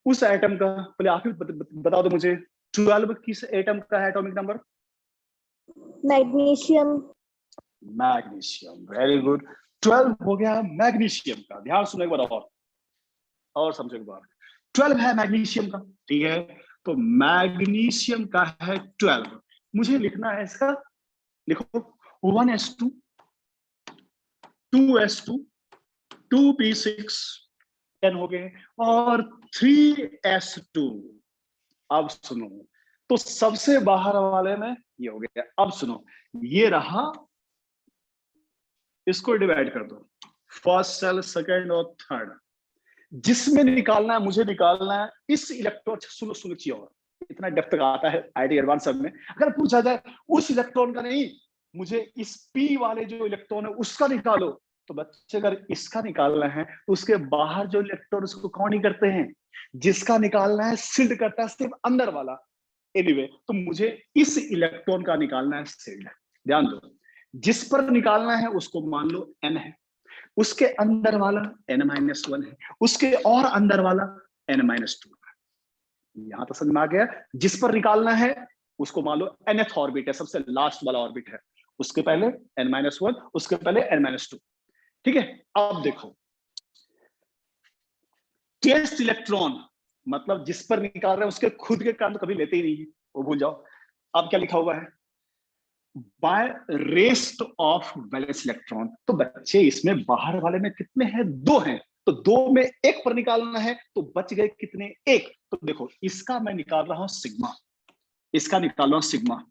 उस एटम का, पहले आप ही बता दो मुझे, 12 किस एटम का है atomic number, Magnesium. Very good, 12 हो गया मैग्नीशियम का। ध्यान सुनो एक बार और समझो एक बार, 12 है मैग्नीशियम का, ठीक है। तो मैग्नीशियम का है 12, मुझे लिखना है इसका, लिखो 1s2 2s2 2p6 10 हो गए और 3s2। अब सुनो, तो सबसे बाहर वाले में ये हो गया। अब सुनो, ये रहा, इसको डिवाइड कर दो, फर्स्ट सेल, सेकंड और थर्ड, जिसमें निकालना है, मुझे निकालना है इस इलेक्ट्रॉन, सुनो चाहिए, और इतना डेप्थ तक आता है आईटी एडवांस सब में, अगर पूछा जाए उस इलेक्ट्रॉन का नहीं, मुझे इस पी वाले जो इलेक्ट्रॉन है उसका निकालो, तो बच्चे अगर इसका निकालना है तो उसके बाहर जो इलेक्ट्रॉन उसको काउंट नहीं करते हैं, जिसका निकालना है सिल्ड करता है सिर्फ अंदर वाला। एनीवे, तो मुझे इस इलेक्ट्रॉन का निकालना है सिल्ड, ध्यान दो, जिस पर निकालना है उसको मान लो n है, उसके अंदर वाला n-1 है, उसके और अंदर वाला n-2 है। यहां तो समझ में आ गया, जिस पर निकालना है उसको मान लो nth ऑर्बिट है, सबसे लास्ट वाला ऑर्बिट है, उसके पहले n-1, उसके पहले n-2, ठीक है। अब देखो, टेस्ट इलेक्ट्रॉन मतलब जिस पर निकाल रहे हैं उसके खुद के कारण तो कभी लेते ही नहीं है, वो भूल जाओ। अब क्या लिखा हुआ है, by rest of valence electron, तो बच्चे इसमें बाहर वाले में कितने हैं, 2 हैं, तो 2 में एक पर निकालना है, तो बच गए कितने, 1। तो देखो इसका मैं निकाल रहा हूं सिग्मा, इसका निकाल रहा हूं सिग्मा।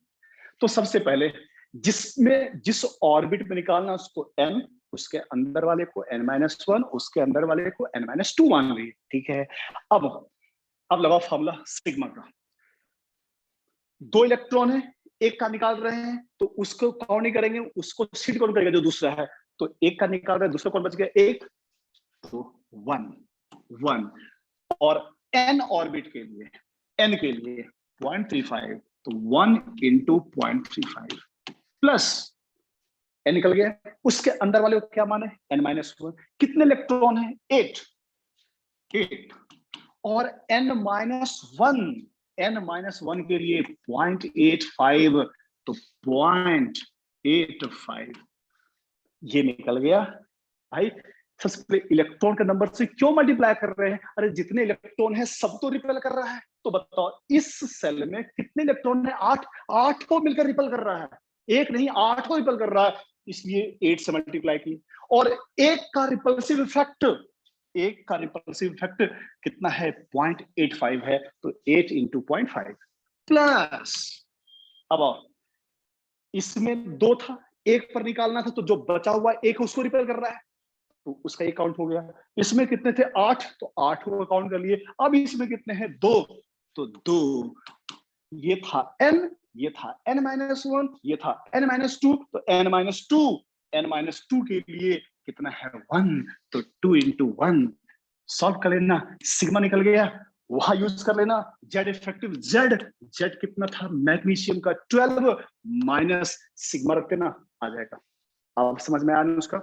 तो सबसे पहले जिस ऑर्बिट में निकालना उसको n, उसके अंदर वाले को n-1, उसके अंदर वाले को n-2 मान लीजिए, ठीक है। अब लगाओ फॉर्मूला सिग्मा का, 2 इलेक्ट्रॉन है, एक का निकाल रहे हैं, तो उसको काउंट नहीं करेंगे, उसको सीट काउंट करेंगे जो दूसरा है, तो एक का निकाल रहे हैं, दूसरा कौन बच गया, 1, तो 1 और n ऑर्बिट के लिए, n के लिए 0.35, तो 1 × 0.35 प्लस n निकल गया, उसके अंदर वाले को क्या माने, n-1, कितने इलेक्ट्रॉन है, 8 और n-1 के लिए 0.85, तो 0.85 ये निकल गया। भाई सबसे पहले इलेक्ट्रॉन के नंबर से क्यों मल्टीप्लाई कर रहे हैं? अरे जितने इलेक्ट्रॉन है सब तो रिपेल कर रहा है। तो बताओ इस सेल में कितने इलेक्ट्रॉन है? 8 को मिलकर रिपेल कर रहा है, एक नहीं 8 को रिपेल कर रहा है, इसलिए 8 से मल्टीप्लाई किए। और एक का रिपल्सिव इफेक्ट कितना है? 0.85 है, तो 8 इंटू 0.5 प्लस, अब इसमें 2 था, 1 पर निकालना था, तो जो बचा हुआ 1 उसको रिपेल कर रहा है, तो उसका 1 काउंट हो गया। इसमें कितने थे? 8, तो 8 को काउंट कर लिए। अब इसमें कितने हैं? 2, तो 2, ये था n, ये था n-1, ये था n-2, तो n-2 के लिए कितना है? 1, तो 2 इंटू 1 सॉल्व कर लेना, सिग्मा निकल गया। वहां यूज कर लेना जेड इफेक्टिव, जेड कितना था? मैग्नीशियम का 12 माइनस सिग्मा रख देना, आ जाएगा। अब समझ में आया ना उसका?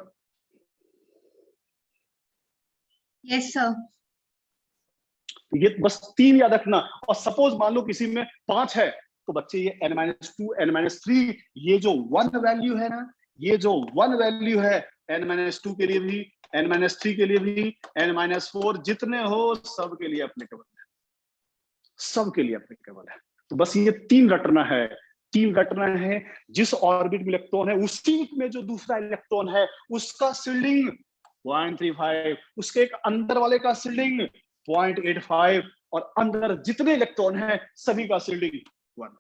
Yes sir. ये बस 3 याद रखना। और सपोज मान लो किसी में 5 है, तो बच्चे ये n-2, n-3, ये जो 1 वैल्यू है ना, ये जो 1 वैल्यू है n-2 के लिए भी, n-3 के लिए भी, n-4 जितने हो सब के लिए एप्लीकेबल है, सबके लिए एप्लीकेबल है। तो बस ये 3 रटना है, 3 रटना है। जिस ऑर्बिट में इलेक्ट्रॉन है उसी में जो दूसरा इलेक्ट्रॉन है उसका शील्डिंग 0.35, उसके एक अंदर वाले का शील्डिंग 0.85, और अंदर जितने इलेक्ट्रॉन हैं सभी का शील्डिंग 1।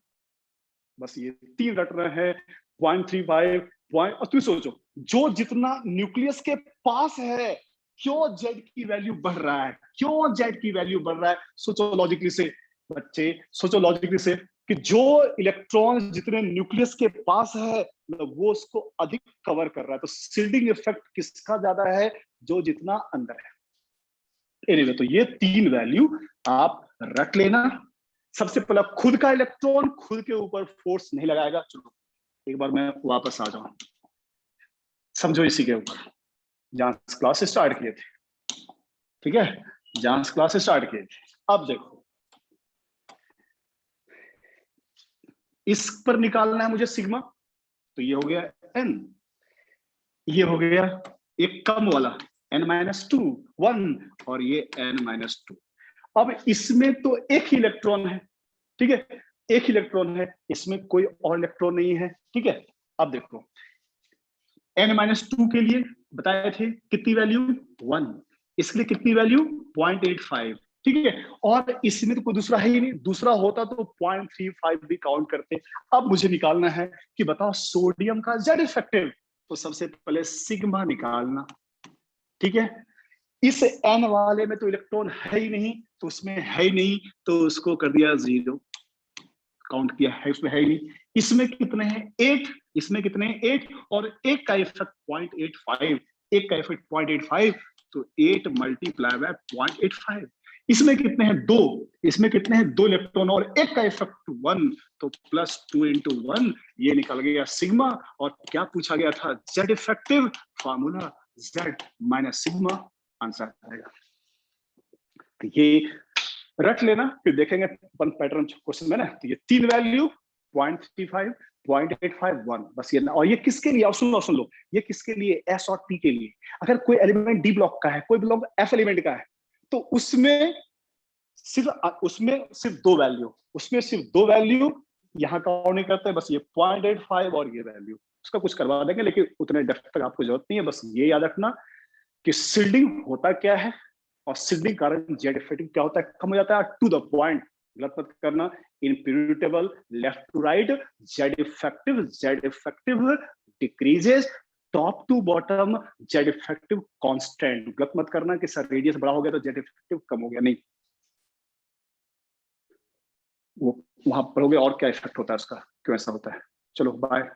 बस ये 3 रटना है। 0.35 और तुम सोचो जो जितना न्यूक्लियस के पास है, क्यों जेड की वैल्यू बढ़ रहा है? क्यों जेड की वैल्यू बढ़ रहा है? सोचो लॉजिकली से बच्चे, सोचो लॉजिकली से कि जो इलेक्ट्रॉन जितने न्यूक्लियस के पास है वो उसको अधिक कवर कर रहा है, तो शील्डिंग इफेक्ट किसका ज्यादा है? जो जितना अंदर है। एनीवे, तो ये 3 वैल्यू आप रख लेना। सबसे पहला खुद का इलेक्ट्रॉन खुद के ऊपर फोर्स नहीं लगाएगा। चलो एक बार मैं वापस आ जाऊं, समझो इसी के ऊपर जहां क्लास स्टार्ट किए थे, ठीक है, जहां क्लास स्टार्ट किए थे। अब देखो इस पर निकालना है मुझे सिग्मा, तो ये हो गया n, ये हो गया एक कम वाला n-2 1, और ये n-2। अब इसमें तो एक ही इलेक्ट्रॉन है, ठीक है, एक इलेक्ट्रॉन है, इसमें कोई और इलेक्ट्रॉन नहीं है, ठीक है। अब देखो n-2 के लिए बताए थे कितनी वैल्यू? 1, इसके लिए कितनी वैल्यू? 0.85, ठीक है। और इसमें तो कोई दूसरा है ही नहीं, दूसरा होता तो 0.35 भी काउंट करते। अब मुझे निकालना है कि बताओ सोडियम का जेड इफेक्टिव, तो सबसे पहले सिग्मा निकालना, ठीक है। इस n वाले में तो इलेक्ट्रॉन है ही नहीं, तो उसमें है ही नहीं, तो उसको कर दिया 0, काउंट किया है, इसमें है ही नहीं। इसमें कितने हैं? 8, इसमें कितने हैं? 8, और एक का इफेक्ट 0.85, एक का इफेक्ट 0.85, तो 8 मल्टीप्लाई बाय 0.85। इसमें कितने हैं? 2, इसमें कितने हैं? 2 इलेक्ट्रॉन, और एक का इफेक्ट 1, तो प्लस 2 इंटू 1, ये निकल गया सिग्मा। और क्या पूछा गया था? Z effective, formula Z minus sigma, answer आएगा। तो ये रख लेना, फिर देखेंगे पैटर्न क्वेश्चन में ना। तो ये 3 वैल्यू 0.35, 0.85, 1, बस ये ना। और ये किसके लिए? सुन लो, ये किसके लिए? एस और पी के लिए। अगर कोई एलिमेंट डी ब्लॉक का है, कोई ब्लॉक एफ एलिमेंट का है, तो उसमें सिर्फ 2 वैल्यू, उसमें सिर्फ 2 वैल्यू यहाँ काउंट नहीं करते, बस ये 0.85 और ये वैल्यू, उसका कुछ करवा देंगे, लेकिन उतने डेप्थ तक आपको जरूरत नहीं है। बस ये याद रखना कि शील्डिंग होता क्या है, और शील्डिंग कारण जेड इफेक्टिव क्या होता है? कम हो जाता है। टू द पॉइंट, गलत मत करना। इनप्यूटेबल left to right, Z effective decreases top to bottom, Z effective constant. गलत मत करना कि सर रेडियस बड़ा हो गया तो जेड इफेक्टिव कम हो गया, नहीं, वो वहां पढ़ोगे और क्या इफेक्ट होता है उसका, क्यों ऐसा होता है। चलो बाय।